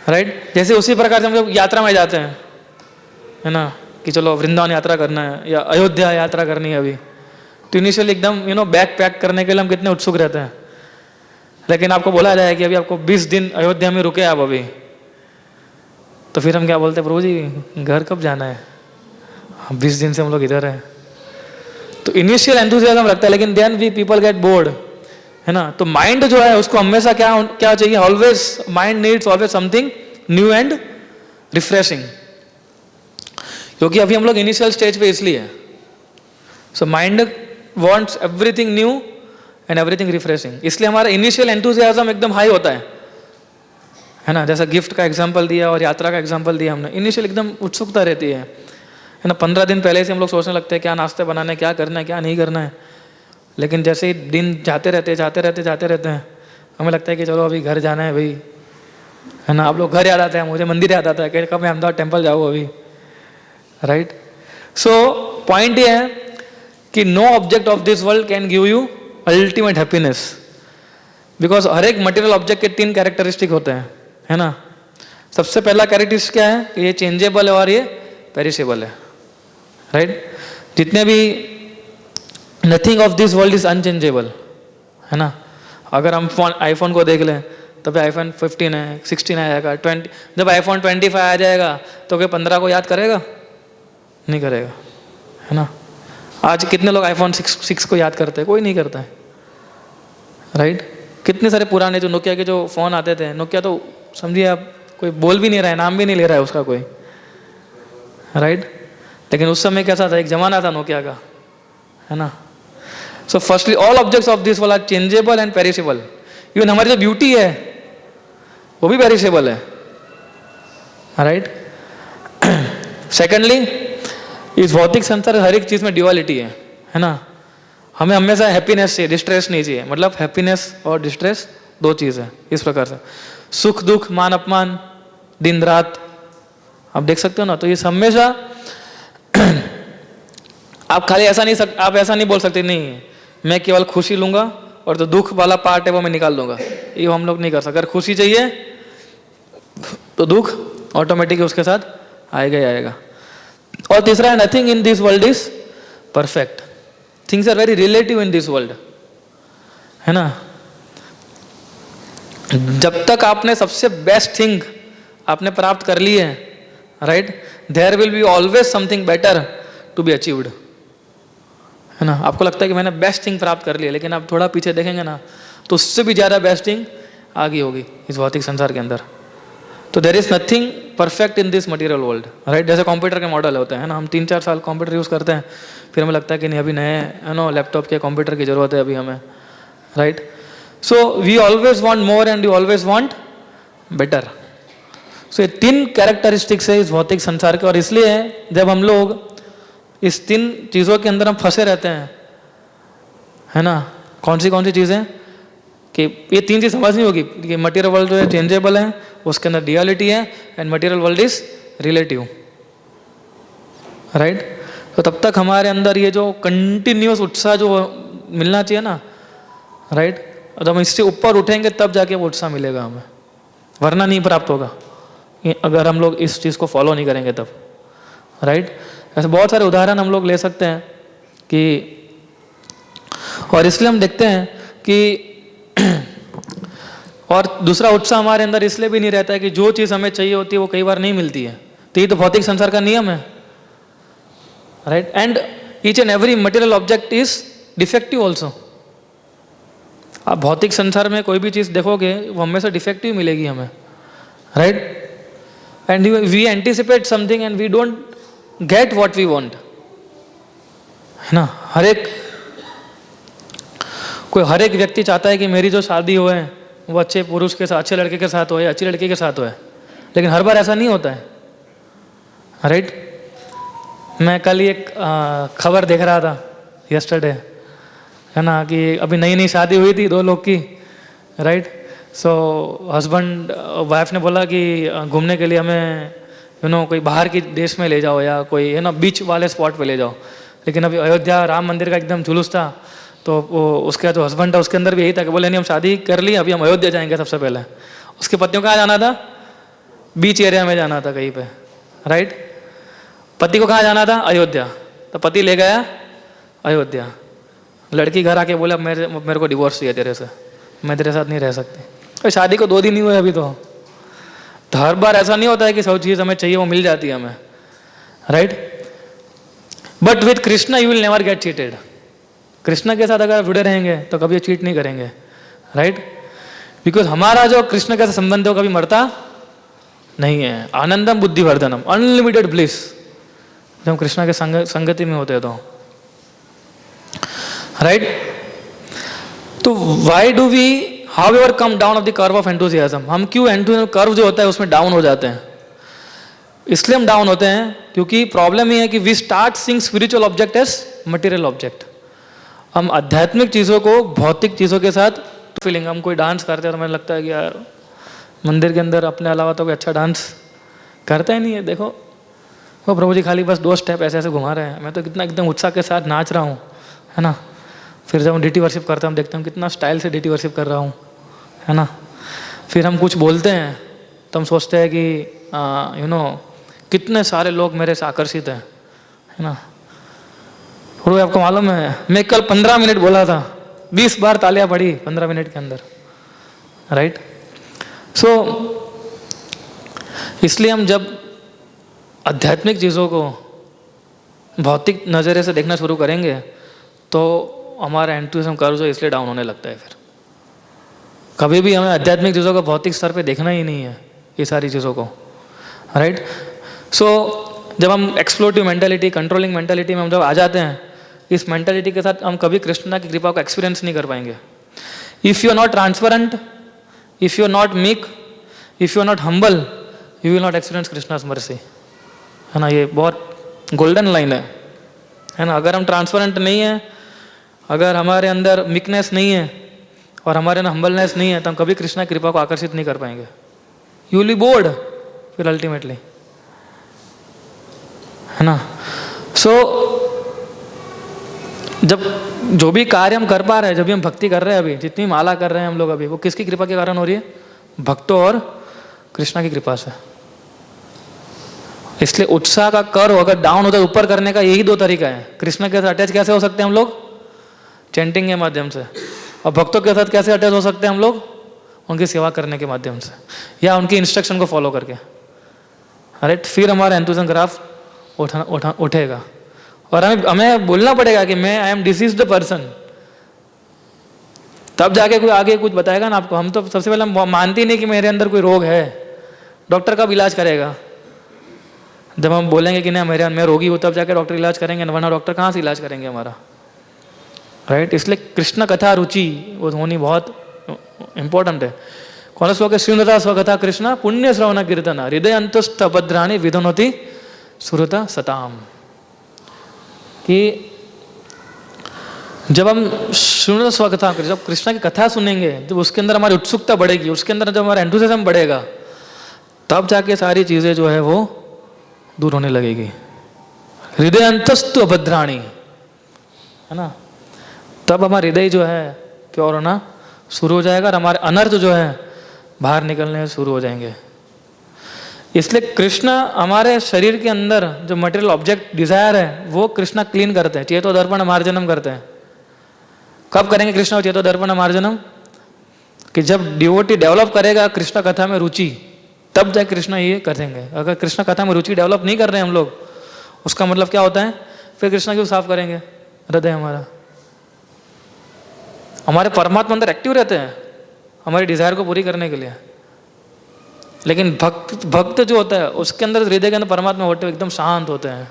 राइट। जैसे उसी प्रकार से हम लोग यात्रा में जाते हैं, है ना, कि चलो वृंदावन यात्रा करना है या अयोध्या यात्रा करनी है अभी, तो इनिशियली एकदम बैग पैक करने के लिए हम कितने उत्सुक रहते हैं। लेकिन आपको बोला जाए कि अभी आपको 20 दिन अयोध्या में रुके आप अभी, तो फिर हम क्या बोलते हैं? प्रभु जी घर कब जाना है? 20 दिन से हम लोग इधर हैं। तो इनिशियल एंथुसियाज्म रखता है, लेकिन then we people get bored, है ना। तो माइंड जो है उसको हमेशा क्या चाहिए? Always mind needs always something new and refreshing, क्योंकि अभी हम लोग इनिशियल स्टेज पे इसलिए। So mind wants everything new and everything refreshing, इसलिए हमारा इनिशियल एंथुसियाज्म एकदम हाई होता है ना। जैसा गिफ्ट का एग्जांपल दिया और यात्रा का एग्जांपल दिया हमने, इनिशियल एकदम उत्सुकता रहती है ना। 15 दिन पहले से हम लोग सोचने लगते हैं क्या नाश्ते बनाने, क्या करना है, क्या नहीं करना है। लेकिन जैसे ही दिन जाते रहते हैं, हमें लगता है कि चलो अभी घर जाना है भाई, है ना। आप लोग घर याद आता है, मुझे मंदिर याद आता है कि कब मैं अहमदाबाद टेम्पल जाऊँ अभी, राइट। सो पॉइंट ये है कि no object of this world can give you ultimate happiness, because हर एक मटेरियल ऑब्जेक्ट के 3 कैरेक्टरिस्टिक होते हैं, है ना। सबसे पहला कैरेक्टरिस्टिक क्या है कि ये चेंजेबल है और ये पेरिशेबल है, राइट। जितने भी nothing of this world is unchangeable, है ना। अगर हम आईफोन को देख लें तो फिर आईफोन 15 है, 16 आ जाएगा, 20, जब आईफोन 25 आ जाएगा तो क्या 15 को याद करेगा? नहीं करेगा, है ना। आज कितने लोग आईफोन 6 को याद करते हैं? कोई नहीं करता है, राइट। कितने सारे पुराने जो नोकिया के जो फ़ोन आते थे, नोकिया तो समझिए आप कोई बोल भी नहीं रहा है, नाम भी नहीं ले रहा है उसका कोई, राइट। लेकिन उस समय कैसा था, एक जमाना था नोकिया का, है ना। So firstly all objects of this world are changeable and perishable. Even हमारी जो ब्यूटी है वो भी पेरिशेबल है, राइट। सेकेंडली, इस भौतिक संसार हर एक चीज़ में ड्यूअलिटी है ना। हमें हमेशा हैप्पीनेस चाहिए, डिस्ट्रेस नहीं चाहिए। मतलब हैप्पीनेस और डिस्ट्रेस 2 चीज़ है इस प्रकार से। सुख दुख, मान अपमान, दिन रात, आप देख सकते हो ना। तो ये हमेशा आप खाली आप ऐसा नहीं बोल सकते नहीं मैं केवल खुशी लूंगा और जो दुख वाला पार्ट है वो मैं निकाल दूंगा, ये हम लोग नहीं कर सकते। अगर खुशी चाहिए तो दुख ऑटोमेटिक उसके साथ आएगा ही आएगा। और तीसरा है nothing in this world is perfect, things are very relative in this world, है ना। जब तक आपने सबसे बेस्ट थिंग आपने प्राप्त कर ली है, right, there will be always something better to be achieved, है ना। आपको लगता है कि मैंने बेस्ट थिंग प्राप्त कर ली है, लेकिन आप थोड़ा पीछे देखेंगे ना तो उससे भी ज़्यादा बेस्ट थिंग आ गई होगी इस भौतिक संसार के अंदर। तो there is nothing perfect in this material world, right. जैसे कंप्यूटर के मॉडल होते हैं ना, हम 3-4 साल कंप्यूटर यूज़ करते हैं, फिर हमें लगता है कि नहीं अभी नए है ना लैपटॉप के कंप्यूटर की ज़रूरत है अभी हमें, right. So we always want more and we always want better. So ये 3 कैरेक्टरिस्टिक्स है इस भौतिक संसार के, और इसलिए जब हम लोग इस 3 चीज़ों के अंदर हम फंसे रहते हैं, है ना। कौन सी चीज़ें कि ये 3 चीज़ समझनी होगी कि मटेरियल वर्ल्ड जो है चेंजेबल है, उसके अंदर डुअलिटी है, and material world is relative, right. तो तब तक हमारे अंदर ये जो कंटिन्यूस उत्साह जो मिलना चाहिए ना, राइट, जब हम इससे ऊपर उठेंगे तब जाके वो उत्साह मिलेगा हमें, वरना नहीं प्राप्त होगा अगर हम लोग इस चीज़ को फॉलो नहीं करेंगे तब, राइट। ऐसे बहुत सारे उदाहरण हम लोग ले सकते हैं कि, और इसलिए हम देखते हैं कि और दूसरा उत्साह हमारे अंदर इसलिए भी नहीं रहता है कि जो चीज़ हमें चाहिए होती है वो कई बार नहीं मिलती है। तो ये तो भौतिक संसार का नियम है, right. And each and every material object is defective also. आप भौतिक संसार में कोई भी चीज़ देखोगे वो हमेशा डिफेक्टिव मिलेगी हमें, right. And we anticipate something and we don't get what we want, है ना। हर एक व्यक्ति चाहता है कि मेरी जो शादी हो है वो अच्छे पुरुष के साथ, अच्छे लड़के के साथ हो या अच्छी लड़की के साथ हो, लेकिन हर बार ऐसा नहीं होता है, राइट। मैं कल ही एक खबर देख रहा था यस्टरडे, है ना, कि अभी नई नई शादी हुई थी 2 लोग की, राइट। सो हस्बैंड वाइफ ने बोला कि घूमने के लिए हमें कोई बाहर की देश में ले जाओ या कोई है ना बीच वाले स्पॉट पे ले जाओ। लेकिन अभी अयोध्या राम मंदिर का एकदम जुलूस था, तो वो उसका जो हस्बैंड था उसके अंदर भी यही था कि बोले नहीं हम शादी कर ली, अभी हम अयोध्या जाएंगे सबसे पहले। उसकी पत्नियों को कहाँ जाना था? बीच एरिया में जाना था कहीं पे, राइट। पति को कहाँ जाना था? अयोध्या। तो पति ले गया अयोध्या, लड़की घर आके बोले मेरे को डिवोर्स चाहिए तेरे से, मैं तेरे साथ नहीं रह सकती। तो शादी को 2 दिन ही हुए अभी तो हर बार ऐसा नहीं होता है कि सब चीज़ हमें चाहिए वो मिल जाती है हमें, right. But with Krishna you will never get cheated. Krishna के साथ अगर आप जुड़े रहेंगे तो कभी चीट नहीं करेंगे, राइट। बिकॉज हमारा जो कृष्ण के साथ संबंध है वो कभी मरता नहीं है। आनंदम बुद्धिवर्धनम, अनलिमिटेड ब्लिस, जब हम कृष्ण के संगति में होते हैं तो, राइट। तो why do we however come down of the curve of enthusiasm. हम क्यों एंथुसियाज्म कर्व जो होता है उसमें डाउन हो जाते हैं? इसलिए हम डाउन होते हैं क्योंकि प्रॉब्लम ये है कि we start seeing spiritual object as material object. हम आध्यात्मिक चीज़ों को भौतिक चीज़ों के साथ फीलिंग, हम कोई डांस करते हैं तो मुझे लगता है कि यार मंदिर के अंदर अपने अलावा तो कोई अच्छा डांस करता ही नहीं है। देखो वो प्रभु जी खाली बस 2 स्टेप ऐसे ऐसे घुमा रहे हैं, मैं तो कितना एकदम उत्साह के साथ नाच रहा हूँ, है ना। फिर जब हम डीटी वर्शिप करते हैं हम देखते हैं कितना स्टाइल से डीटी वर्शिप कर रहा हूँ, है ना। फिर हम कुछ बोलते हैं तो हम सोचते हैं कि कितने सारे लोग मेरे से आकर्षित हैं, है ना। और आपको मालूम है मैं कल 15 मिनट बोला था, 20 बार तालियां पड़ी 15 मिनट के अंदर, राइट। सो इसलिए हम जब आध्यात्मिक चीज़ों को भौतिक नज़रिए से देखना शुरू करेंगे तो हमारा एंथुसिज्म कर्व जो इसलिए डाउन होने लगता है। फिर कभी भी हमें आध्यात्मिक चीज़ों को भौतिक स्तर पे देखना ही नहीं है, ये सारी चीज़ों को, राइट। सो जब हम एक्सप्लोटिव मेंटालिटी, कंट्रोलिंग मेंटालिटी में हम जब आ जाते हैं, इस मेंटालिटी के साथ हम कभी कृष्णा की कृपा को एक्सपीरियंस नहीं कर पाएंगे। If you are not transparent, if you are not meek, if you are not humble, you will not experience Krishna's mercy, है ना। ये बहुत गोल्डन लाइन है ना। अगर हम ट्रांसपेरेंट नहीं है, अगर हमारे अंदर मीकनेस नहीं है और हमारे अंदर हम्बलनेस नहीं है तो हम कभी कृष्णा की कृपा को आकर्षित नहीं कर पाएंगे। यू विल बी बोर्ड फिर अल्टीमेटली, है ना। सो जब जो भी कार्य हम कर पा रहे हैं, जब भी हम भक्ति कर रहे हैं, अभी जितनी माला कर रहे हैं हम लोग अभी, वो किसकी कृपा के कारण हो रही है? भक्तों और कृष्णा की कृपा से। इसलिए उत्साह का कर्व अगर डाउन होता है, ऊपर करने का यही 2 तरीका है। कृष्णा के साथ अटैच कैसे हो सकते हैं हम लोग? चैंटिंग के माध्यम से। और भक्तों के साथ कैसे अटैच हो सकते हैं हम लोग? उनकी सेवा करने के माध्यम से या उनकी इंस्ट्रक्शन को फॉलो करके, राइट। फिर हमारा एंथुसिज्म ग्राफ उठेगा और हमें बोलना पड़ेगा कि मैं आई एम डिसीज्ड पर्सन, तब जाके कोई आगे कुछ बताएगा ना आपको। हम तो सबसे पहले मानते ही नहीं कि मेरे अंदर कोई रोग है। डॉक्टर कब इलाज करेगा? जब हम बोलेंगे कि नहीं मेरे मैं रोगी हूँ, तब जाके डॉक्टर इलाज करेंगे, वरना डॉक्टर कहाँ से इलाज करेंगे हमारा, राइट। इसलिए कृष्ण कथा रुचि वो होनी बहुत इंपॉर्टेंट है। कौन सा श्लोक है? श्रीनता स्वकथा कृष्ण पुण्य श्रवण कीर्तन हृदय अंतस्थ भद्राणी विधनोति सुरता सताम। कि जब हम सुन स्वकथा, जब कृष्णा की कथा सुनेंगे, जब उसके अंदर हमारी उत्सुकता बढ़ेगी, उसके अंदर जब हमारा एंथुसिज्म बढ़ेगा, तब जाके सारी चीजें जो है वो दूर होने लगेगी। हृदय अंतस्तु भद्राणी, है ना। तब हमारा हृदय जो है प्योर होना शुरू हो जाएगा और हमारे अनर्थ जो है बाहर निकलने शुरू हो जाएंगे। इसलिए कृष्णा हमारे शरीर के अंदर जो मटेरियल ऑब्जेक्ट डिजायर है वो कृष्णा क्लीन करते हैं, चेतो दर्पण मार्जनम करते हैं। कब करेंगे कृष्णा चेतो दर्पण मार्जनम? कि जब डिवोटी डेवलप करेगा कृष्णा कथा में रुचि, तब जाके कृष्णा ये करेंगे। अगर कृष्णा कथा में रुचि डेवलप नहीं कर रहे हैं हम लोग, उसका मतलब क्या होता है? फिर कृष्णा क्यों साफ करेंगे हृदय हमारा? हमारे परमात्मा अंदर एक्टिव रहते हैं हमारी डिजायर को पूरी करने के लिए, लेकिन भक्त जो होता है उसके अंदर, हृदय के अंदर परमात्मा होते हुए एकदम शांत होते हैं।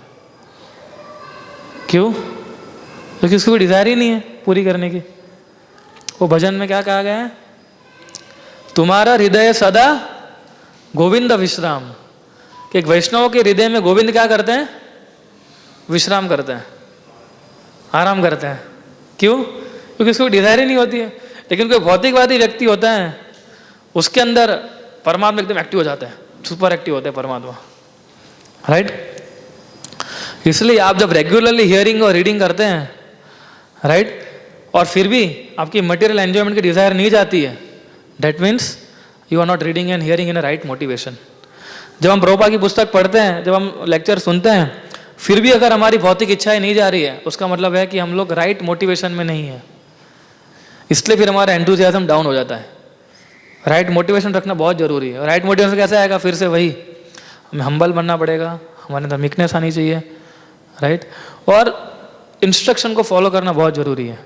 क्यों? क्योंकि उसकी कोई डिजायर ही नहीं है पूरी करने की। वो भजन में क्या कहा गया है? तुम्हारा हृदय सदा गोविंद विश्राम। कि एक वैष्णव के हृदय में गोविंद क्या करते हैं? विश्राम करते हैं, आराम करते हैं। क्यों? क्योंकि उसको डिजायर ही नहीं होती है। लेकिन कोई भौतिकवादी व्यक्ति होता है, उसके अंदर परमात्मा एकदम एक्टिव हो जाता है, सुपर एक्टिव होता है परमात्मा, राइट। इसलिए आप जब रेगुलरली हियरिंग और रीडिंग करते हैं, राइट, और फिर भी आपकी मटेरियल एंजॉयमेंट की डिजायर नहीं जाती है, that means you are not reading and hearing in a right motivation. जब हम प्रभुपाद की पुस्तक पढ़ते हैं, जब हम लेक्चर सुनते हैं, फिर भी अगर हमारी भौतिक इच्छाएं नहीं जा रही है, उसका मतलब है कि हम लोग राइट मोटिवेशन में नहीं है। इसलिए फिर हमारा एंथुसियाज्म डाउन हो जाता है। राइट मोटिवेशन रखना बहुत जरूरी है। राइट मोटिवेशन कैसे आएगा? फिर से वही, हमें हम्बल बनना पड़ेगा, हमारे अंदर मीकनेस आनी चाहिए, राइट। और इंस्ट्रक्शन को फॉलो करना बहुत जरूरी है।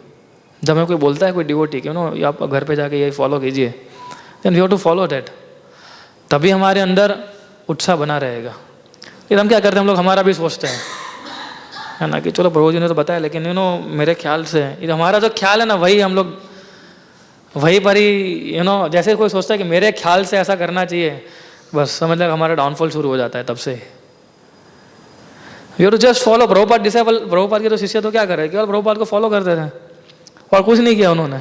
जब हमें कोई बोलता है, कोई डिवोटी, कि नो आप घर पे जाके ये फॉलो कीजिए, then we have to follow that. तभी हमारे अंदर उत्साह बना रहेगा। फिर हम क्या करते हैं, हम लोग हमारा भी सोचते हैं, है ना, कि चलो प्रभु जी ने तो बताया, लेकिन मेरे ख्याल से हमारा जो ख्याल है ना, वही हम लोग वही पर ही जैसे कोई सोचता है कि मेरे ख्याल से ऐसा करना चाहिए, बस समझ लगा हमारा डाउनफॉल शुरू हो जाता है। तब से you to just follow. Prabhupada disciple, Prabhupada के तो शिष्य तो क्या कर रहे हैं, केवल प्रभुपाद को फॉलो करते थे। और कुछ नहीं किया उन्होंने,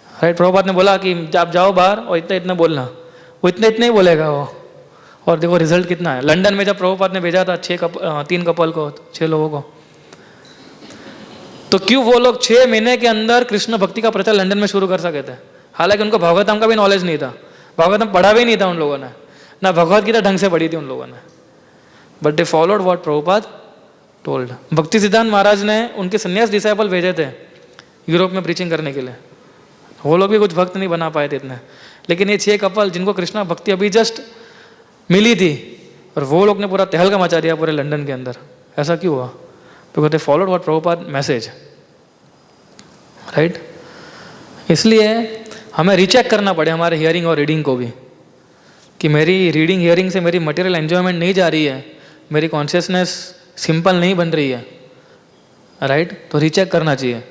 राइट। प्रभुपाद ने बोला कि आप जाओ बाहर और इतना इतना बोलना, वो इतना इतना ही बोलेगा वो, और देखो रिजल्ट कितना है। लंदन में जब प्रभुपाद ने भेजा था 3 कपल को, 6 लोगों को, तो क्यों वो लोग 6 महीने के अंदर कृष्ण भक्ति का प्रचार लंदन में शुरू कर सके थे? हालांकि उनको भागवतम का भी नॉलेज नहीं था, भागवतम पढ़ा भी नहीं था उन लोगों ने, ना भगवत गीता ढंग से पढ़ी थी उन लोगों ने, but they followed what Prabhupada told. भक्ति सिद्धांत महाराज ने उनके संन्यास डिसाइपल भेजे थे यूरोप में प्रीचिंग करने के लिए, वो लोग भी कुछ भक्त नहीं बना पाए थे इतने, लेकिन ये 6 कपल जिनको कृष्णा भक्ति अभी जस्ट मिली थी, और वो लोग ने पूरा तहलका मचा दिया पूरे लंदन के अंदर। ऐसा क्यों हुआ? Because they followed what Prabhupada message, right. इसलिए हमें रीचेक करना पड़े हमारे हियरिंग और रीडिंग को भी, कि मेरी रीडिंग हियरिंग से मेरी मटेरियल एंजॉयमेंट नहीं जा रही है, मेरी कॉन्शियसनेस सिंपल नहीं बन रही है, राइट। तो रीचेक करना चाहिए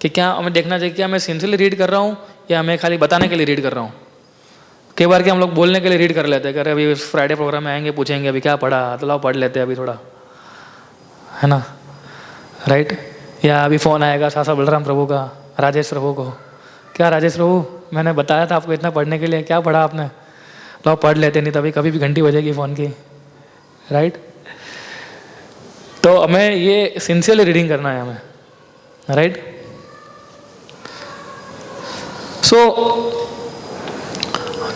कि क्या हमें देखना चाहिए, क्या मैं सिंसियरली रीड कर रहा हूँ या मैं खाली बताने के लिए रीड कर रहा हूँ। कई बार क्या हम लोग बोलने के लिए रीड कर लेते हैं, कि अरे अभी फ्राइडे प्रोग्राम में आएंगे, पूछेंगे अभी क्या पढ़ा, तो लाओ पढ़ लेते हैं अभी थोड़ा, है ना, राइट। या अभी फ़ोन आएगा सासा बलराम प्रभु का, राजेश प्रभु को, क्या राजेश प्रभु मैंने बताया था आपको इतना पढ़ने के लिए, क्या पढ़ा आपने, लाओ पढ़ लेते, नहीं तभी कभी भी घंटी बजेगी फ़ोन की, राइट। तो हमें ये सिंसियरली रीडिंग करना है हमें, राइट।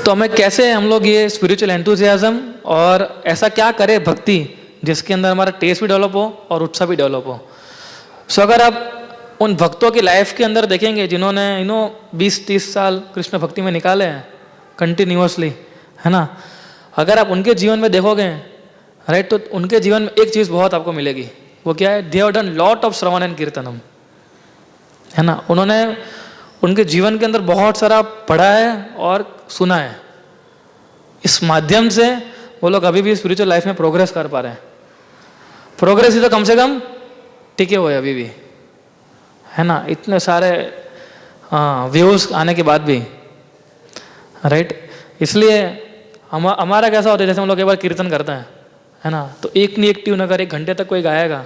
तो हमें कैसे हम लोग ये स्पिरिचुअल एंथुसियाज्म और ऐसा क्या करें भक्ति जिसके अंदर हमारा टेस्ट भी डेवलप हो और उत्साह भी डेवलप हो। सो अगर आप उन भक्तों की लाइफ के अंदर देखेंगे जिन्होंने 20-30 साल कृष्ण भक्ति में निकाले हैं कंटिन्यूअसली, है ना, अगर आप उनके जीवन में देखोगे, राइट, तो उनके जीवन में एक चीज़ बहुत आपको मिलेगी। वो क्या है? They have done lot of shravan and kirtanam, है ना। उन्होंने उनके जीवन के अंदर बहुत सारा पढ़ा है और सुना है। इस माध्यम से वो लोग अभी भी स्पिरिचुअल लाइफ में प्रोग्रेस कर पा रहे हैं। प्रोग्रेस ही तो कम से कम टिके हुए अभी भी, है ना, इतने सारे व्यूज आने के बाद भी, राइट। इसलिए हमारा कैसा होता है, जैसे हम लोग एक बार कीर्तन करते हैं, है ना, तो एक नहीं एक ट्यून अगर 1 घंटे तक कोई गाएगा,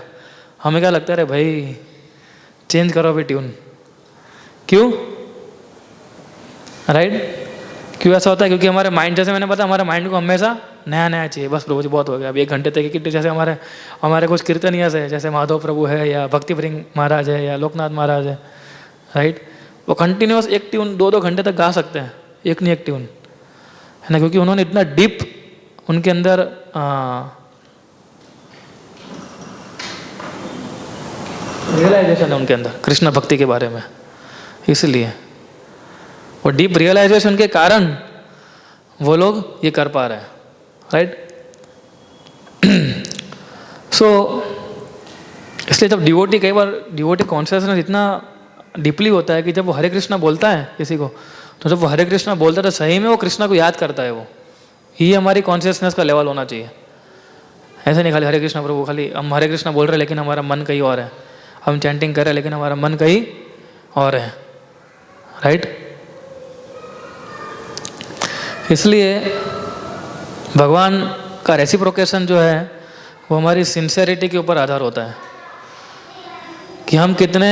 हमें क्या लगता है, अरे भाई चेंज करो अभी ट्यून, क्यों, राइट। क्यों ऐसा होता है? क्योंकि हमारे माइंड, जैसे मैंने बताया, हमारे माइंड को हमेशा नया नया चाहिए। बस प्रभु जी बहुत हो गया, अभी 1 घंटे तक की, जैसे हमारे कुछ कीर्तनियास है, जैसे माधव प्रभु है या भक्ति वृंग महाराज है या लोकनाथ महाराज है, राइट, वो कंटिन्यूस एक ट्यून 2-2 घंटे तक गा सकते हैं, एक नहीं एक ट्यून, है ना, क्योंकि उन्होंने इतना डीप उनके अंदर रियलाइजेशन है उनके अंदर कृष्ण भक्ति के बारे में। इसलिए वो डीप रियलाइजेशन के कारण वो लोग ये कर पा रहे हैं, राइट। सो इसलिए जब डिवोटी, कई बार डिवोटी कॉन्शियसनेस इतना डीपली होता है कि जब वो हरे कृष्णा बोलता है किसी को, तो जब वो हरे कृष्णा बोलता है तो सही में वो कृष्णा को याद करता है। वो ये हमारी कॉन्शियसनेस का लेवल होना चाहिए। ऐसे नहीं खाली हरे कृष्णा प्रभु, खाली हम हरे कृष्णा बोल रहे हैं लेकिन हमारा मन कहीं और है, हम चैंटिंग कर रहे हैं लेकिन हमारा मन कहीं और है, राइट। इसलिए भगवान का रेसिप्रोकेशन जो है वो हमारी सिंसियरिटी के ऊपर आधार होता है, कि हम कितने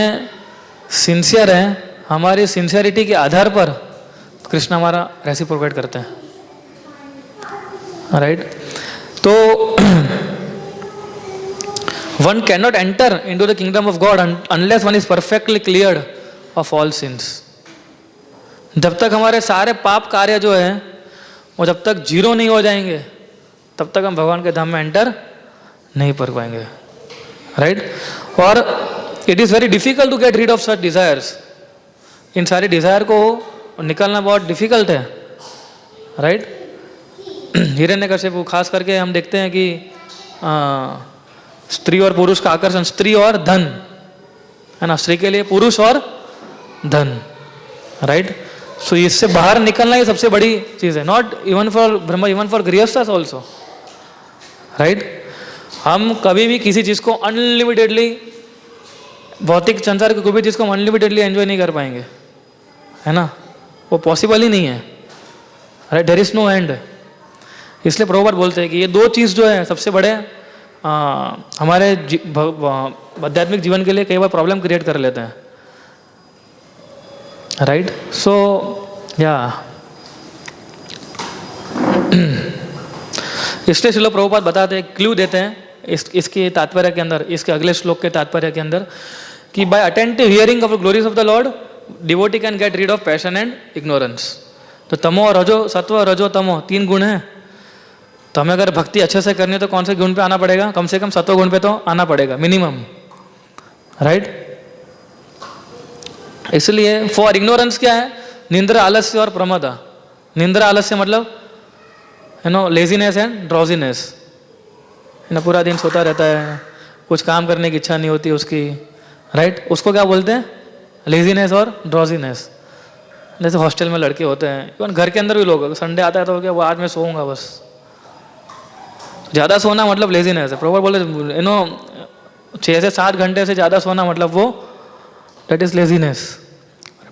सिंसियर हैं। हमारी सिंसियरिटी के आधार पर कृष्ण हमारा रेसिप्रोकेट करते हैं, राइट। तो one can not enter into the kingdom of God unless one is perfectly cleared of all since. जब तक हमारे सारे पाप कार्य जो है वो जब तक 0 नहीं हो जाएंगे, तब तक हम भगवान के धाम में एंटर नहीं कर पाएंगे, राइट। और it is very difficult to get rid of such desires. इन सारे डिजायर को निकालना बहुत डिफिकल्ट है, राइट। हिरण्यकश्यप, खास करके हम देखते हैं कि स्त्री और पुरुष का आकर्षण, स्त्री और धन, है ना, स्त्री के लिए पुरुष और धन, राइट। सो इससे बाहर निकलना ही सबसे बड़ी चीज है, not even for Brahma, even for grihasthas also, right. हम कभी भी किसी चीज को अनलिमिटेडली, भौतिक संसार की कोई भी चीज को हम अनलिमिटेडली एंजॉय नहीं कर पाएंगे, है ना, वो पॉसिबल ही नहीं है, right. There is no end. इसलिए प्रभुपाद बोलते हैं कि ये 2 चीज जो है सबसे बड़े हमारे आध्यात्मिक जीवन के लिए कई बार प्रॉब्लम क्रिएट कर लेते हैं, राइट. सो या इसलिए श्रील प्रभुपाद बताते हैं, क्लू देते हैं इसके तात्पर्य के अंदर, इसके अगले श्लोक के तात्पर्य के अंदर, कि by attentive hearing of the glories of the lord devotee can get rid of passion and ignorance. तो तमो, रजो, सत्व, रजो, तमो 3 गुण हैं. तो हमें अगर भक्ति अच्छे से करनी है तो कौन से गुण पे आना पड़ेगा? कम से कम सत्व गुण पे तो आना पड़ेगा मिनिमम, राइट. इसलिए फॉर इग्नोरेंस क्या है? निंद्रा, आलस्य और प्रमादा. निंद्रा, आलस्य मतलब लेजीनेस एंड ड्रॉजीनेस. पूरा दिन सोता रहता है, कुछ काम करने की इच्छा नहीं होती उसकी, राइट. उसको क्या बोलते हैं? लेजीनेस और ड्रॉजीनेस. जैसे हॉस्टल में लड़के होते हैं, इवन घर के अंदर भी लोग, संडे आता है तो क्या वो आज मैं सोऊंगा बस. ज़्यादा सोना मतलब लेजीनेस है. प्रॉपर बोले 6 से 7 घंटे से ज़्यादा सोना मतलब वो दैट इज लेजीनेस.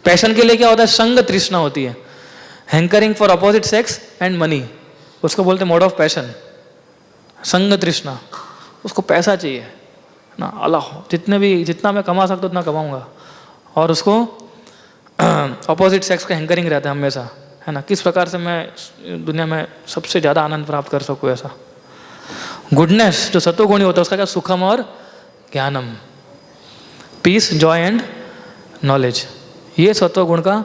पैशन के लिए क्या होता है? संग तृष्णा होती है. Hankering for opposite sex and money, उसको बोलते हैं मोड ऑफ पैशन. संग तृष्णा, उसको पैसा चाहिए ना, अल्लाह जितना मैं कमा सकता उतना कमाऊंगा. और उसको अपोजिट सेक्स का हैंकरिंग रहता है हमेशा, है ना. किस प्रकार से मैं दुनिया में सबसे ज़्यादा आनंद प्राप्त कर सकूँ ऐसा. गुडनेस जो सत्वगुणी होता है उसका क्या? सुखम और ज्ञानम, पीस, जॉय एंड नॉलेज. ये सत्वगुण का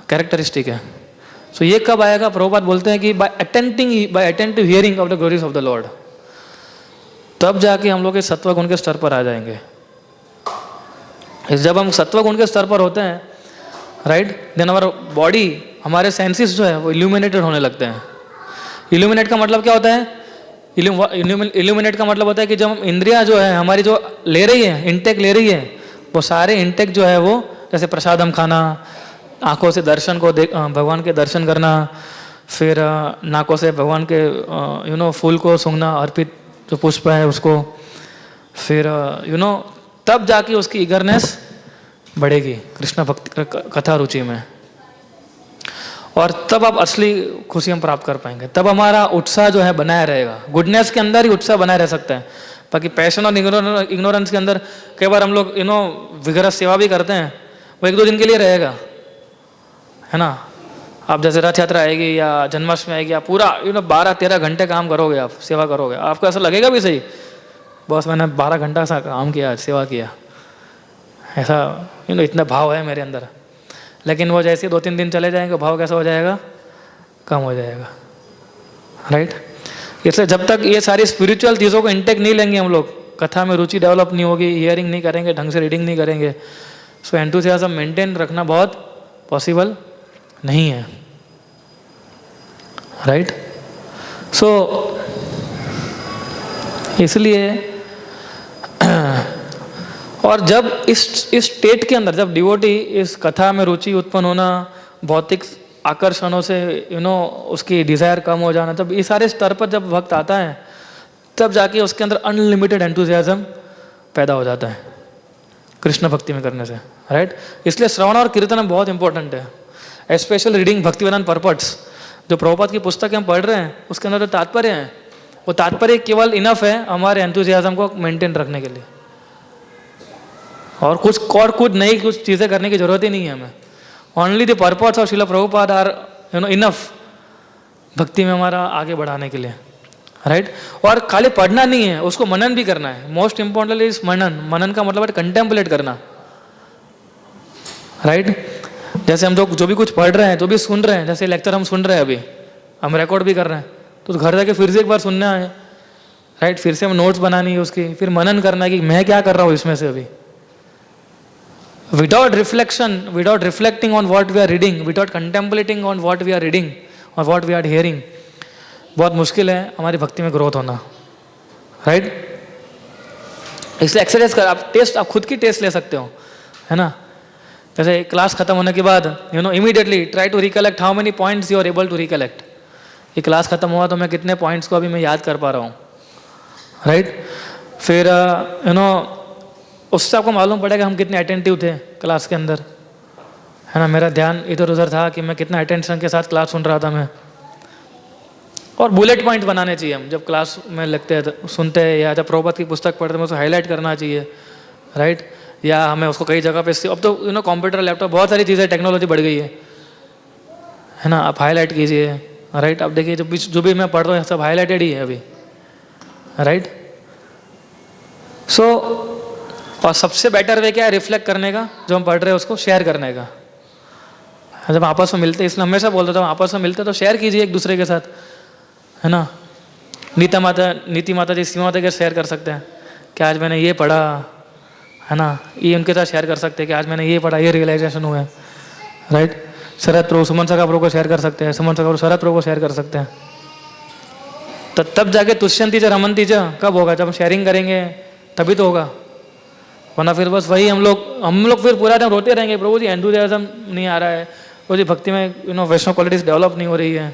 कैरेक्टरिस्टिक है. सो ये कब आएगा? प्रभुपाद बोलते हैं कि by attentive hearing of the glories of the lord, तब जाके हम लोग इस सत्वगुण के स्तर पर आ जाएंगे. जब हम सत्वगुण के स्तर पर होते हैं, राइट, देन आवर बॉडी, हमारे सेंसेस जो है वो इल्यूमिनेटेड होने लगते हैं. इल्यूमिनेट का मतलब क्या होता है? इल्यूमिनेट का मतलब होता है कि जब हम इंद्रियां जो है हमारी जो ले रही है, इंटेक ले रही है, वो सारे इंटेक जो है वो, जैसे प्रसादम खाना, आंखों से दर्शन को भगवान के दर्शन करना, फिर नाकों से भगवान के फूल को सूंघना, अर्पित जो पुष्प है उसको, फिर तब जाके उसकी ईगरनेस बढ़ेगी कृष्ण भक्ति कथा रुचि में. और तब आप असली खुशी हम प्राप्त कर पाएंगे. तब हमारा उत्साह जो है बनाया रहेगा. गुडनेस के अंदर ही उत्साह बनाया रह सकता है. बाकी पैशन और इग्नोरेंस के अंदर कई बार हम लोग विगरस सेवा भी करते हैं, वो 1-2 दिन के लिए रहेगा, है ना. आप जैसे रथ यात्रा आएगी या जन्माष्टमी आएगी, आप पूरा 12-13 घंटे काम करोगे, आप सेवा करोगे, आपको ऐसा लगेगा भी सही, बस मैंने 12 घंटा सा काम किया, सेवा किया, ऐसा इतना भाव है मेरे अंदर. लेकिन वो जैसे 2-3 दिन चले जाएंगे, भाव कैसा हो जाएगा? कम हो जाएगा, राइट. इसलिए जब तक ये सारी स्पिरिचुअल चीज़ों को इंटेक नहीं लेंगे हम लोग, कथा में रुचि डेवलप नहीं होगी, हियरिंग नहीं करेंगे, ढंग से रीडिंग नहीं करेंगे, सो एंथुसियाज्म मेंटेन रखना बहुत पॉसिबल नहीं है, राइट. सो इसलिए और जब इस स्टेट के अंदर, जब डिवोटी इस कथा में रुचि उत्पन्न होना, भौतिक आकर्षणों से उसकी डिज़ायर कम हो जाना, जब इस सारे स्तर पर जब भक्त आता है, तब जाके उसके अंदर अनलिमिटेड एंथुसियाज्म पैदा हो जाता है कृष्ण भक्ति में करने से, राइट. इसलिए श्रवण और कीर्तन बहुत इंपॉर्टेंट है. स्पेशल रीडिंग भक्तिवेदांत पर्पट्स, जो प्रभुपाद की पुस्तक हम पढ़ रहे हैं, उसके अंदर जो तात्पर्य है, वो तात्पर्य केवल इनफ है हमारे एंथुसियाज्म को मेंटेन रखने के लिए. और कुछ नई कुछ चीज़ें करने की जरूरत ही नहीं है हमें. Only the purpose of Srila Prabhupada are enough भक्ति में हमारा आगे बढ़ाने के लिए, राइट. और खाली पढ़ना नहीं है, उसको मनन भी करना है. मोस्ट इंपॉर्टेंटली इस मनन का मतलब है कंटेम्पलेट करना, राइट. जैसे हम जो भी कुछ पढ़ रहे हैं, जो भी सुन रहे हैं, जैसे लेक्चर हम सुन रहे हैं, अभी हम रिकॉर्ड भी कर रहे हैं, तो घर जाके फिर से एक बार सुनना है, राइट. फिर से हम नोट्स बनानी है उसकी, फिर मनन करना है कि मैं क्या कर रहा हूँ इसमें से अभी. Without reflection, without reflecting on what we are reading, without contemplating on what we are reading or what we are hearing, बहुत मुश्किल है हमारी भक्ति में ग्रोथ होना, राइट. इसलिए एक्सरसाइज कर, आप खुद की टेस्ट ले सकते हो, है ना. जैसे क्लास खत्म होने के बाद immediately try to recollect how many points you are able to recollect. ये क्लास खत्म हुआ तो मैं कितने पॉइंट्स को अभी मैं याद कर पा रहा हूँ, राइट. फिर उससे आपको मालूम पड़ेगा हम कितने अटेंटिव थे क्लास के अंदर, है ना. मेरा ध्यान इधर उधर था कि मैं कितना अटेंशन के साथ क्लास सुन रहा था मैं. और बुलेट पॉइंट बनाने चाहिए हम जब क्लास में लगते हैं, सुनते हैं, या जब प्रभुपाद की पुस्तक पढ़ते हैं, उसको हाईलाइट करना चाहिए, राइट. या हमें उसको कई जगह पे, अब तो कंप्यूटर लैपटॉप बहुत सारी चीज़ें, टेक्नोलॉजी बढ़ गई है ना। आप हाईलाइट कीजिए, राइट। अब देखिए जो भी मैं पढ़ रहा हूँ सब हाईलाइटेड ही है अभी, राइट। सो और सबसे बेटर वे क्या है रिफ्लेक्ट करने का, जो हम पढ़ रहे हैं उसको शेयर करने का। जब आपस में मिलते, इसलिए हमेशा बोलता था आपस में मिलते तो शेयर कीजिए एक दूसरे के साथ, है ना। नीति माता जी, सीमा माता के शेयर कर सकते हैं कि आज मैंने ये पढ़ा, है ना। ये उनके साथ शेयर कर सकते हैं कि आज मैंने ये पढ़ा, ये रियलाइजेशन हुआ है, राइट। शरद प्रभु सुमन सका प्रभु को शेयर कर सकते हैं, सुमन सका प्रभु शरद प्रभु को शेयर कर सकते हैं। तो तब जाके तुष्यंती च रमनती च कब होगा, जब हम शेयरिंग करेंगे तभी तो होगा। वरना फिर बस वही हम लोग फिर पूरा टाइम रोते रहेंगे, प्रभु जी एंथुसियाज्म नहीं आ रहा है, प्रभु जी भक्ति में वैष्णव क्वालिटीज डेवलप नहीं हो रही है,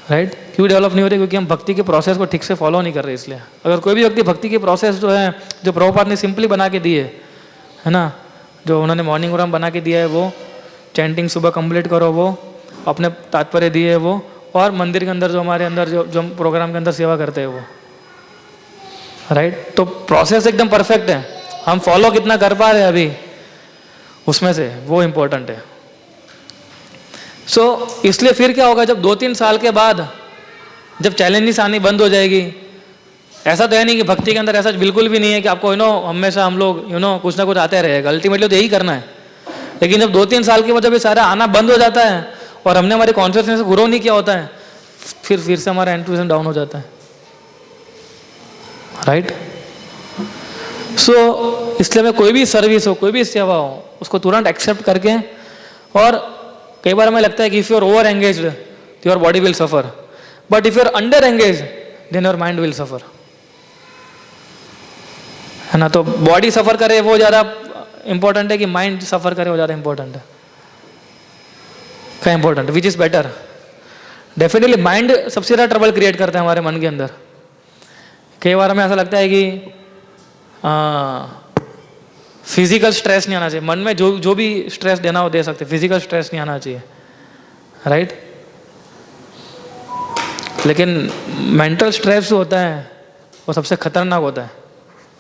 राइट। क्यों डेवलप नहीं हो रही? क्योंकि हम भक्ति के प्रोसेस को ठीक से फॉलो नहीं कर रहे। इसलिए अगर कोई भी व्यक्ति भक्ति की प्रोसेस जो है, जो प्रभुपाद ने सिंपली बना के दी है ना, जो उन्होंने मॉर्निंग प्रोग्राम बना के दिया है, वो चैंटिंग सुबह कंप्लीट करो, वो अपने तात्पर्य दिए है वो, और मंदिर के अंदर जो हमारे अंदर जो हम प्रोग्राम के अंदर सेवा करते हैं वो, राइट। तो प्रोसेस एकदम परफेक्ट है, हम फॉलो कितना कर पा रहे हैं अभी उसमें से, वो इम्पोर्टेंट है। सो इसलिए फिर क्या होगा, जब 2-3 साल के बाद जब चैलेंजेस आनी बंद हो जाएगी, ऐसा तो है नहीं कि भक्ति के अंदर ऐसा बिल्कुल भी नहीं है कि आपको हमेशा हम लोग कुछ ना कुछ आते रहेगा, अल्टीमेटली तो यही करना है। लेकिन जब 2-3 साल के बाद जब ये सारा आना बंद हो जाता है और हमने हमारे कॉन्शियसनेस को ग्रो नहीं किया होता है, फिर से हमारा इंट्यूशन डाउन हो जाता है, राइट। सो इसलिए मैं कोई भी सर्विस हो, कोई भी सेवा हो, उसको तुरंत एक्सेप्ट करके, और कई बार हमें लगता है कि if you are over engaged your body will suffer, but if you are under engaged then your mind will suffer, है ना। तो बॉडी सफर करे वो ज़्यादा इंपॉर्टेंट है कि माइंड सफर करे वो ज़्यादा इंपॉर्टेंट है? क्या important, which is better? Definitely mind सबसे ज़्यादा ट्रबल क्रिएट करता है हमारे मन के अंदर। कई बार हमें ऐसा लगता है कि फिजिकल स्ट्रेस नहीं आना चाहिए मन में, जो भी स्ट्रेस देना हो दे सकते, फिजिकल स्ट्रेस नहीं आना चाहिए, राइट। लेकिन मेंटल स्ट्रेस जो होता है वो सबसे खतरनाक होता है,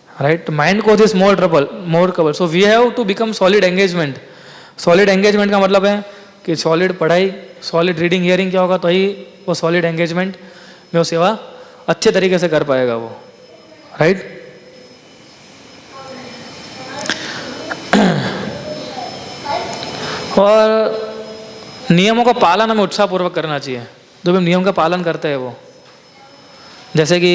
राइट। माइंड को this more trouble. So we have to become solid engagement. Solid engagement का मतलब है कि सॉलिड पढ़ाई, सॉलिड रीडिंग हियरिंग क्या होगा, तो ही वो सॉलिड एंगेजमेंट में वो सेवा अच्छे तरीके से कर पाएगा वो, राइट। और नियमों का पालन हमें उत्साहपूर्वक करना चाहिए। जो भी नियम का पालन करते हैं वो, जैसे कि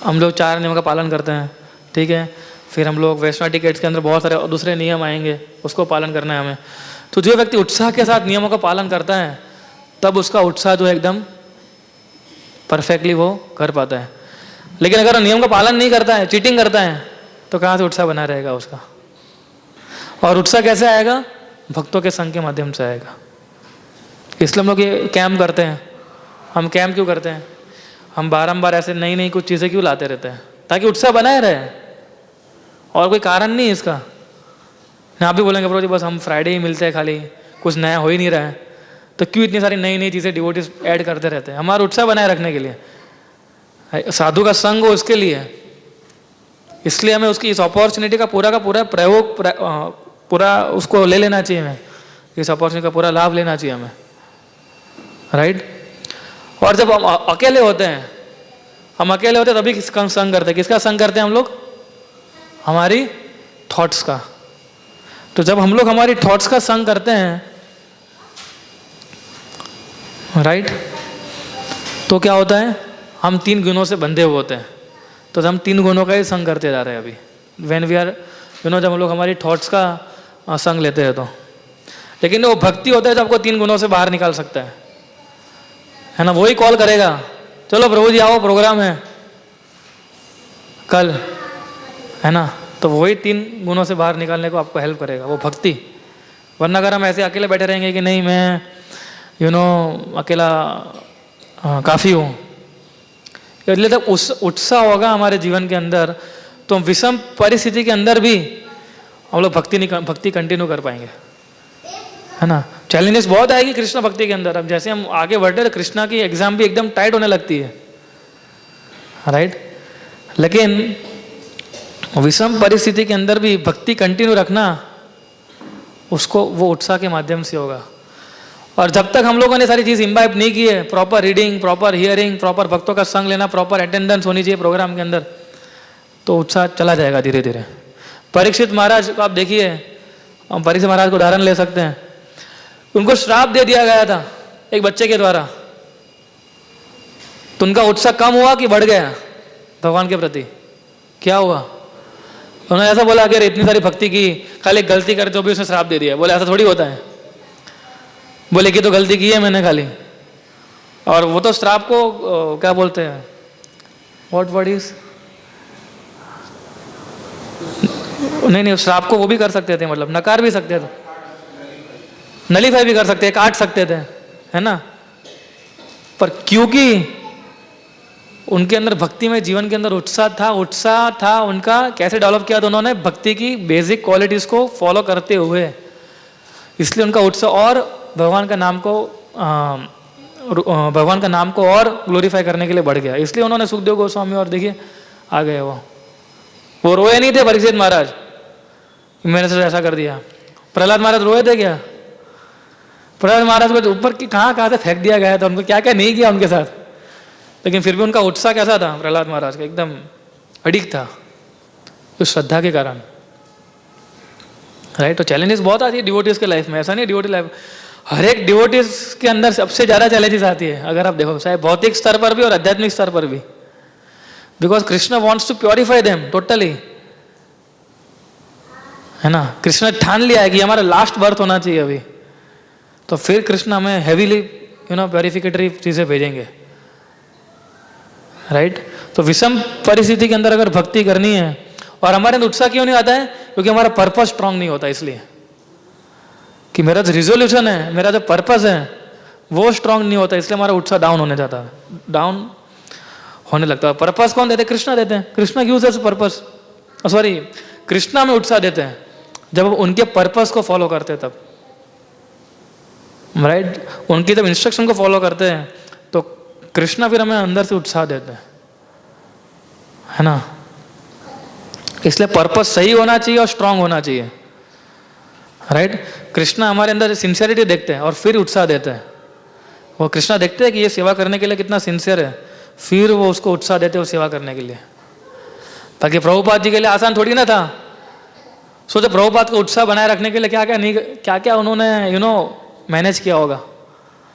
हम लोग 4 नियमों का पालन करते हैं, ठीक है। फिर हम लोग वैष्णव टिकट्स के अंदर बहुत सारे दूसरे नियम आएंगे, उसको पालन करना है हमें। तो जो व्यक्ति उत्साह के साथ नियमों का पालन करता है तब उसका उत्साह जो है एकदम परफेक्टली वो कर पाता है। लेकिन अगर नियम का पालन नहीं करता है, चीटिंग करता है, तो कहाँ से उत्साह बना रहेगा उसका? और उत्साह कैसे आएगा? भक्तों के संग के माध्यम से आएगा। इसलिए हम लोग ये कैंप करते हैं। हम कैंप क्यों करते हैं? हम बारंबार ऐसे नई नई कुछ चीज़ें क्यों लाते रहते हैं? ताकि उत्साह बनाए रहे, और कोई कारण नहीं है इसका। आप भी बोलेंगे प्रभु जी बस हम फ्राइडे ही मिलते हैं, खाली कुछ नया हो ही नहीं रहा है, तो क्यों इतनी सारी नई नई चीज़ें डिवोटीज ऐड करते रहते हैं? हमारा उत्साह बनाए रखने के लिए, साधु का संग हो उसके लिए। इसलिए हमें उसकी इस अपॉर्चुनिटी का पूरा प्रयोग पूरा उसको ले लेना चाहिए। हमें इस अपॉर्चुनिटी का पूरा लाभ लेना चाहिए हमें, राइट। और जब हम अकेले होते हैं, तभी किसका संग करते हैं? किसका संग करते हैं हम लोग? हमारी थॉट्स का। तो जब हम लोग हमारी थॉट्स का संग करते हैं, राइट, तो क्या होता है? हम 3 गुणों से बंधे हुए होते हैं। तो हम 3 गुणों का ही संग करते जा रहे हैं अभी। व्हेन वी आर जब हम लोग हमारी थॉट्स का संग लेते हैं तो। लेकिन वो भक्ति होता है जो आपको 3 गुणों से बाहर निकाल सकता है ना। वही कॉल करेगा, चलो प्रभु जी आओ, प्रोग्राम है कल, है ना। तो वही 3 गुणों से बाहर निकालने को आपको हेल्प करेगा, वो भक्ति। वरना अगर हम ऐसे अकेले बैठे रहेंगे कि नहीं मैं अकेला काफ़ी हूँ, इसलिए तब उत्साह होगा हमारे जीवन के अंदर, तो हम विषम परिस्थिति के अंदर भी हम लोग भक्ति कंटिन्यू कर पाएंगे, है ना। चैलेंजेस बहुत आएगी कृष्ण भक्ति के अंदर। अब जैसे हम आगे बढ़ते हैं, कृष्णा की एग्जाम भी एकदम टाइट होने लगती है, राइट। लेकिन विषम परिस्थिति के अंदर भी भक्ति कंटिन्यू रखना, उसको वो उत्साह के माध्यम से होगा। और जब तक हम लोगों ने सारी चीज़ इम्बाइब नहीं की है, proper reading, proper hearing, proper भक्तों का संग लेना, प्रॉपर अटेंडेंस होनी चाहिए प्रोग्राम के अंदर, तो उत्साह चला जाएगा धीरे धीरे। परीक्षित महाराज को आप देखिए, हम परीक्षित महाराज को उदाहरण ले सकते हैं। उनको श्राप दे दिया गया था एक बच्चे के द्वारा, तो उनका उत्साह कम हुआ कि बढ़ गया भगवान के प्रति? क्या हुआ? उन्होंने ऐसा बोला कि अरे इतनी सारी भक्ति की, खाली एक गलती कर तो भी उसने श्राप दे दिया। बोले ऐसा थोड़ी होता है। बोले कि तो गलती की है मैंने खाली, और वो तो श्राप को क्या बोलते हैं, व्हाट वर्ड इज, नहीं श्राप को वो भी कर सकते थे, मतलब नकार भी सकते थे, नलीफाई भी कर सकते थे, काट सकते थे, है ना। पर क्योंकि उनके अंदर भक्ति में, जीवन के अंदर उत्साह था उनका, कैसे डेवलप किया था उन्होंने? भक्ति की बेसिक क्वालिटीज को फॉलो करते हुए, इसलिए उनका उत्साह और भगवान का नाम को और ग्लोरीफाई करने के लिए बढ़ गया। इसलिए उन्होंने सुखदेव गोस्वामी और देखिए आ गए, वो रोए नहीं थे परीक्षित महाराज, मैंने से ऐसा कर दिया। प्रहलाद महाराज रोए थे क्या? प्रहलाद महाराज को ऊपर की कहाँ से फेंक दिया गया था, उनको क्या क्या नहीं किया उनके साथ, लेकिन फिर भी उनका उत्साह कैसा था? प्रहलाद महाराज का एकदम अडिग था, उस श्रद्धा के कारण, राइट। तो चैलेंजेस बहुत आती है डिवोटीज के लाइफ में, ऐसा नहीं डिवोटी लाइफ, हर एक डिवोटीज के अंदर सबसे ज़्यादा चैलेंजेस आती है, अगर आप देखो, चाहे भौतिक स्तर पर भी और आध्यात्मिक स्तर पर भी, because Krishna wants to purify them totally, है ना। कृष्ण ने ठान लिया है कि हमारा लास्ट बर्थ होना चाहिए अभी, तो फिर कृष्ण हमें हैवीली प्योरिफिकेटरी चीज़ें भेजेंगे, राइट। तो विषम परिस्थिति के अंदर अगर भक्ति करनी है, और हमारे अंदर उत्साह क्यों नहीं आता है? क्योंकि हमारा पर्पस स्ट्रांग नहीं होता, इसलिए कि मेरा जो रिजोल्यूशन है, मेरा जो पर्पस है वो स्ट्रांग नहीं होता, इसलिए हमारा उत्साह डाउन होने जाता है, डाउन होने लगता है। पर्पस कौन देते हैं? कृष्णा देते हैं। कृष्णा यूज है पर्पस, सॉरी, कृष्णा में उत्साह देते हैं जब उनके पर्पस को फॉलो करते हैं तब, राइट। उनकी जब इंस्ट्रक्शन को फॉलो करते हैं तो कृष्णा फिर हमें अंदर से उत्साह देते हैं, है ना। इसलिए पर्पस सही होना चाहिए और स्ट्रांग होना चाहिए, राइट। कृष्णा हमारे अंदर सिंसियरिटी देखते हैं और फिर उत्साह देते हैं। वो कृष्णा देखते हैं कि ये सेवा करने के लिए कितना सिंसियर है, फिर वो उसको उत्साह देते हैं सेवा करने के लिए। ताकि प्रभुपाद जी के लिए आसान थोड़ी ना था। सोचो प्रभुपाद को उत्साह बनाए रखने के लिए क्या क्या उन्होंने मैनेज किया होगा।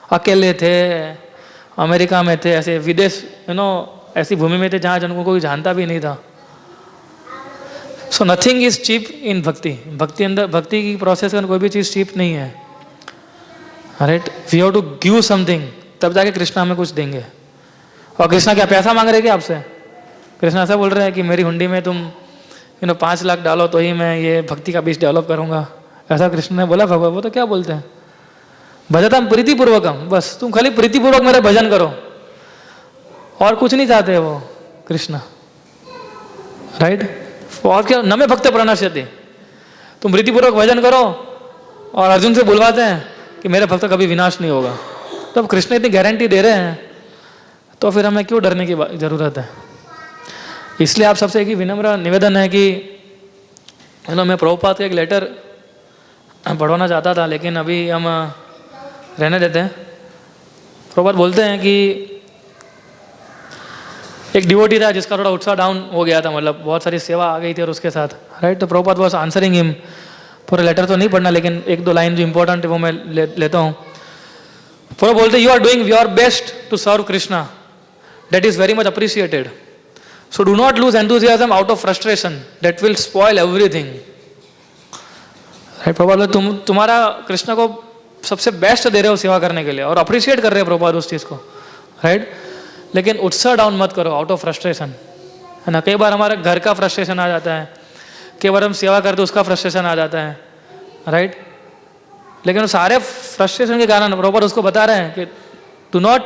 अकेले थे, अमेरिका में थे, ऐसे विदेश ऐसी भूमि में थे जहाँ जिनको कोई जानता भी नहीं था। So nothing is cheap in bhakti की प्रोसेस में कोई भी चीज़ चीप नहीं है, right. We have to give something, तब जाके कृष्णा हमें कुछ देंगे। और कृष्णा क्या पैसा मांग रहे हैं क्या आपसे? कृष्णा ऐसा बोल रहे हैं कि मेरी हुंडी में तुम 5 लाख डालो तो ही मैं ये भक्ति का बीज डेवलप करूंगा, ऐसा कृष्ण ने बोला भगवान? वो तो क्या बोलते हैं, भजतम प्रीतिपूर्वकम, बस तुम खाली प्रीतिपूर्वक मेरा भजन करो, और कुछ नहीं चाहते वो कृष्ण, राइट। और क्या, न में भक्त प्रणश्यति, तुम प्रीतिपूर्वक भजन करो, और अर्जुन से बुलवाते हैं कि मेरा भक्त कभी विनाश नहीं होगा। तो अब कृष्ण इतनी गारंटी दे रहे हैं, तो फिर हमें क्यों डरने की जरूरत है? इसलिए आप सबसे एक ही विनम्र निवेदन है कि मैं प्रभुपाद का एक लेटर पढ़वाना चाहता था, लेकिन अभी हम रहने देते हैं। प्रभुपाद बोलते हैं कि एक डिवोटी था जिसका थोड़ा उत्साह डाउन हो गया था, मतलब बहुत सारी सेवा आ गई थी और उसके साथ, राइट। तो प्रभुपाद वाज आंसरिंग हिम, पूरा लेटर तो नहीं पढ़ना, लेकिन 1-2 लाइन जो इंपॉर्टेंट है वो मैं लेता हूँ। प्रभु बोलते, you are doing your best to serve Krishna, that is very much appreciated, so do not lose enthusiasm out of frustration, that will spoil everything, right. Prabhupada तुम्हारा कृष्ण को सबसे बेस्ट दे रहे हो सेवा करने के लिए, और अप्रिशिएट कर रहे हैं प्रभुपाद उस चीज़ को, राइट। लेकिन उत्साह डाउन मत करो आउट ऑफ फ्रस्ट्रेशन, है ना। कई बार हमारे घर का फ्रस्ट्रेशन आ जाता है, कई बार हम सेवा करते उसका फ्रस्ट्रेशन आ जाता है, राइट। लेकिन सारे फ्रस्ट्रेशन के कारण प्रॉपर उसको बता रहे हैं कि do not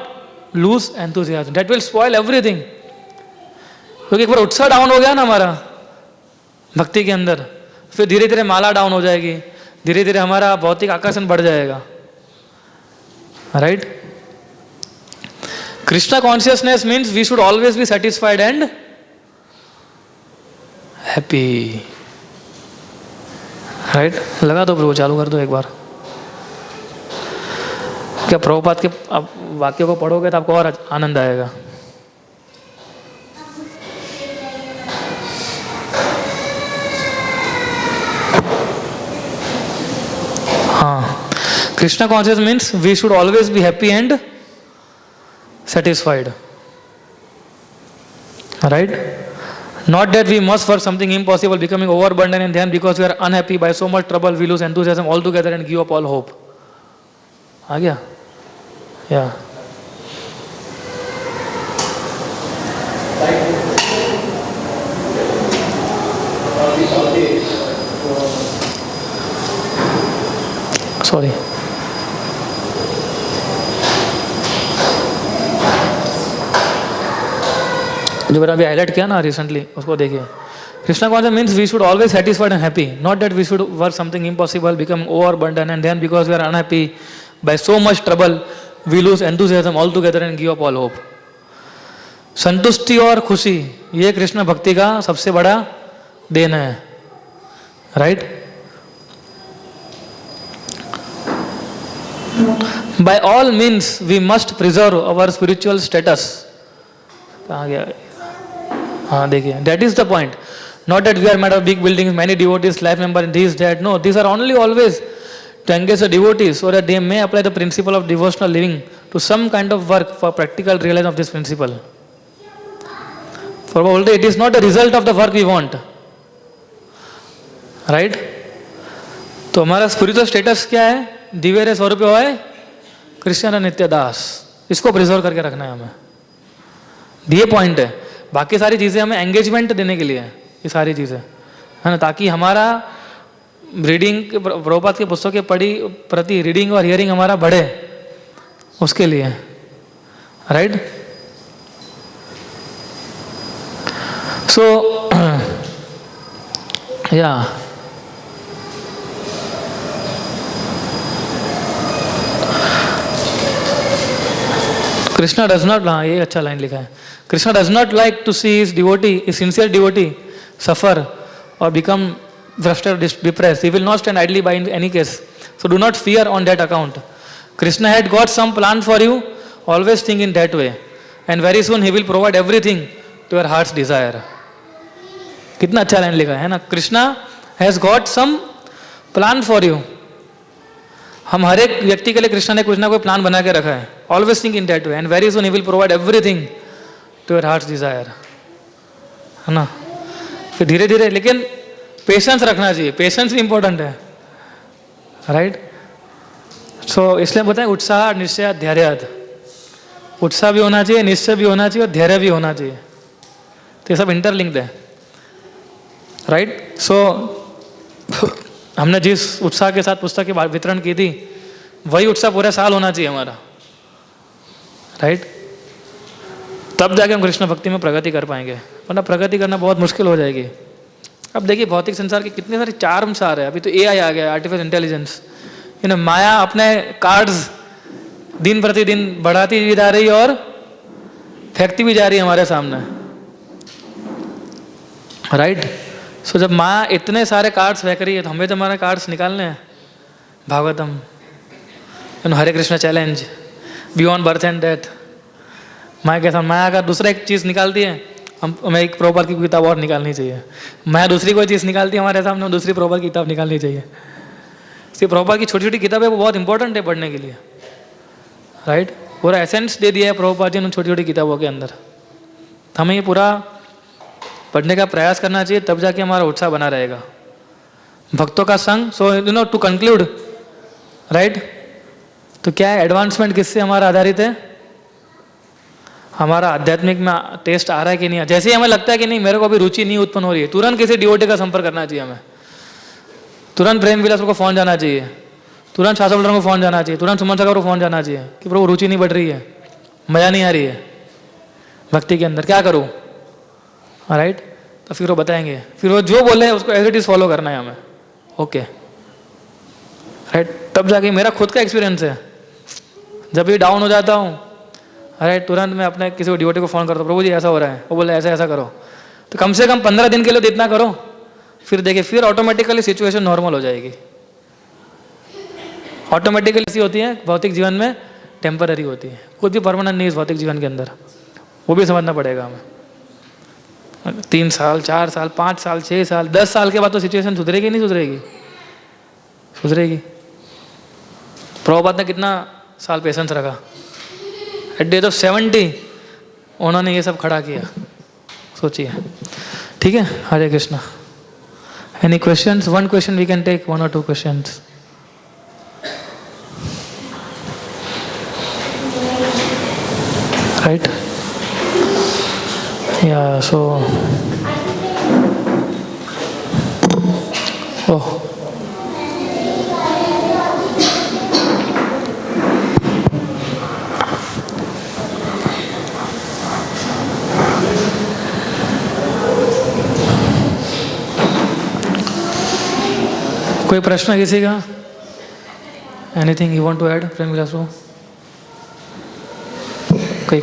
lose enthusiasm, that will spoil everything. क्योंकि एक बार उत्साह डाउन हो गया ना हमारा भक्ति के अंदर, फिर धीरे धीरे माला डाउन हो जाएगी, धीरे धीरे हमारा भौतिक आकर्षण बढ़ जाएगा, right. Krishna consciousness means we should always be satisfied and happy. Right, लगा दो प्रभु, चालू कर दो एक बार। क्या प्रभुपाद के आप वाक्यों को पढ़ोगे तो आपको और आनंद आएगा। हाँ, Krishna conscious means we should always be happy and satisfied, right? Not that we must work something impossible, becoming overburdened, and then because we are unhappy by so much trouble, we lose enthusiasm altogether and give up all hope. आ गया? Yeah. Sorry. जो मैंने अभी highlight किया ना recently, उसको देखिए। Krishna conscious means we should always satisfied and happy, not that we should work something impossible, become overburden, and then because we are unhappy by so much trouble, we lose enthusiasm all together and give up all hope. संतुष्टि और खुशी, ये कृष्ण भक्ति का सबसे बड़ा देन है। Right, by all means we must preserve our spiritual status. कहाँ गया? हाँ देखिए, that is the point, not that we are made of big buildings, many devotees, life member in this that, no, these are only always to engage the devotees so that they may apply the principle of devotional living to some kind of work for practical realization of this principle. For all it is not the result of the work we want, right? तो हमारा spiritual status क्या है? दिव्य स्वरूप है कृष्ण नित्य दास, इसको preserve करके रखना है हमें। ये पॉइंट है, बाकी सारी चीज़ें हमें एंगेजमेंट देने के लिए है, ये सारी चीज़ें है ना, ताकि हमारा रीडिंग, प्रभुपाद के पुस्तक के पढ़ी प्रति रीडिंग और हियरिंग हमारा बढ़े, उसके लिए। राइट, सो या कृष्णा डज नॉट, हाँ ये अच्छा लाइन लिखा है, Krishna does not like to see his devotee, his sincere devotee suffer और become frustrated, depressed. He will not stand idly by in any case. So do not fear on that account. Krishna had got some plan for you. Always think in that way. And very soon he will provide everything to your heart's desire. कितना अच्छा line लिखा है ना, Krishna has got some plan for you. हम हर एक व्यक्ति के लिए कृष्णा ने कुछ ना कोई प्लान बना के रखा है। Always think in that way and very soon he will provide everything to your heart's desire, है ना। फिर धीरे धीरे, लेकिन पेशेंस रखना चाहिए, पेशेंस भी इंपॉर्टेंट है। राइट, सो इसलिए बताएं उत्साह, निश्चय, धैर्य। उत्साह भी होना चाहिए, निश्चय भी होना चाहिए और धैर्य भी होना चाहिए, तो ये सब इंटरलिंक्ड है। राइट, सो हमने जिस उत्साह के साथ पुस्तक की वितरण की थी, वही उत्साह पूरा साल होना चाहिए हमारा। राइट, तब जाके हम कृष्ण भक्ति में प्रगति कर पाएंगे, वरना प्रगति करना बहुत मुश्किल हो जाएगी। अब देखिए भौतिक संसार के कितने सारे चार्म्स आ रहे हैं, अभी तो एआई आ गया, आर्टिफिशियल इंटेलिजेंस, माया अपने कार्ड्स दिन प्रतिदिन बढ़ाती भी जा रही है और फेंकती भी जा रही है हमारे सामने। राइट, सो जब माया इतने सारे कार्ड्स फेंक रही है तो हमें तो हमारे कार्ड्स निकालने हैं। Bhagavatam, Hare Krishna challenge, beyond birth and death, माया के साथ माया का दूसरा एक चीज़ निकालती है, हमें एक प्रभुपाद की किताब और निकालनी चाहिए। माया दूसरी कोई चीज़ निकालती है हमारे सामने, दूसरी प्रभुपाद की किताब निकालनी चाहिए। इसलिए प्रभुपाद की छोटी छोटी किताबें वो बहुत इंपॉर्टेंट है पढ़ने के लिए। राइट, पूरा एसेंस दे दिया है प्रभुपाद जी ने उन छोटी छोटी किताबों के अंदर। हमें ये पूरा पढ़ने का प्रयास करना चाहिए, तब जाके हमारा उत्साह बना रहेगा। भक्तों का संग, सो टू कंक्लूड, राइट, तो क्या है, एडवांसमेंट किससे हमारा आधारित है? हमारा आध्यात्मिक में टेस्ट आ रहा है कि नहीं। जैसे ही हमें लगता है कि नहीं, मेरे को अभी रुचि नहीं उत्पन्न हो रही है, तुरंत किसी डिवोटी का संपर्क करना चाहिए हमें। तुरंत प्रेम विलास को फोन जाना चाहिए, तुरंत शास्त्र को फोन जाना चाहिए, तुरंत सुमन सागर को फोन जाना चाहिए कि प्रभु रुचि नहीं बढ़ रही है, मजा नहीं आ रही है भक्ति के अंदर, क्या करूँ? राइट, तो फिर वो बताएंगे, फिर वो जो बोले उसको एज इट इज फॉलो करना है हमें। ओके, राइट, तब जाके मेरा खुद का एक्सपीरियंस है, जब भी डाउन हो जाता हूँ, अरे तुरंत मैं अपने किसी डिवोटी को फ़ोन करता हूँ, प्रभु जी ऐसा हो रहा है, वो बोले ऐसा ऐसा करो। तो कम से कम 15 दिन के लिए तो इतना करो, फिर देखिए फिर ऑटोमेटिकली सिचुएशन नॉर्मल हो जाएगी। ऑटोमेटिकली ऐसी होती है भौतिक जीवन में, टेम्पररी होती है, कुछ भी परमानेंट नहीं है इस भौतिक जीवन के अंदर, वो भी समझना पड़ेगा हमें। 3 साल 4 साल 5 साल 6 साल 10 साल के बाद तो सिचुएशन सुधरेगी नहीं सुधरेगी? सुधरेगी। प्रभुपाद ने कितना साल पेशेंस रखा, एट द एज ऑफ 70 उन्होंने ये सब खड़ा किया, सोचिए। ठीक है, Hare Krishna. Any questions? 1 question we can take, 1 or 2 questions. Right, या सो ओह कोई प्रश्न किसी का? Anything you want to add Prem Vilas? कोई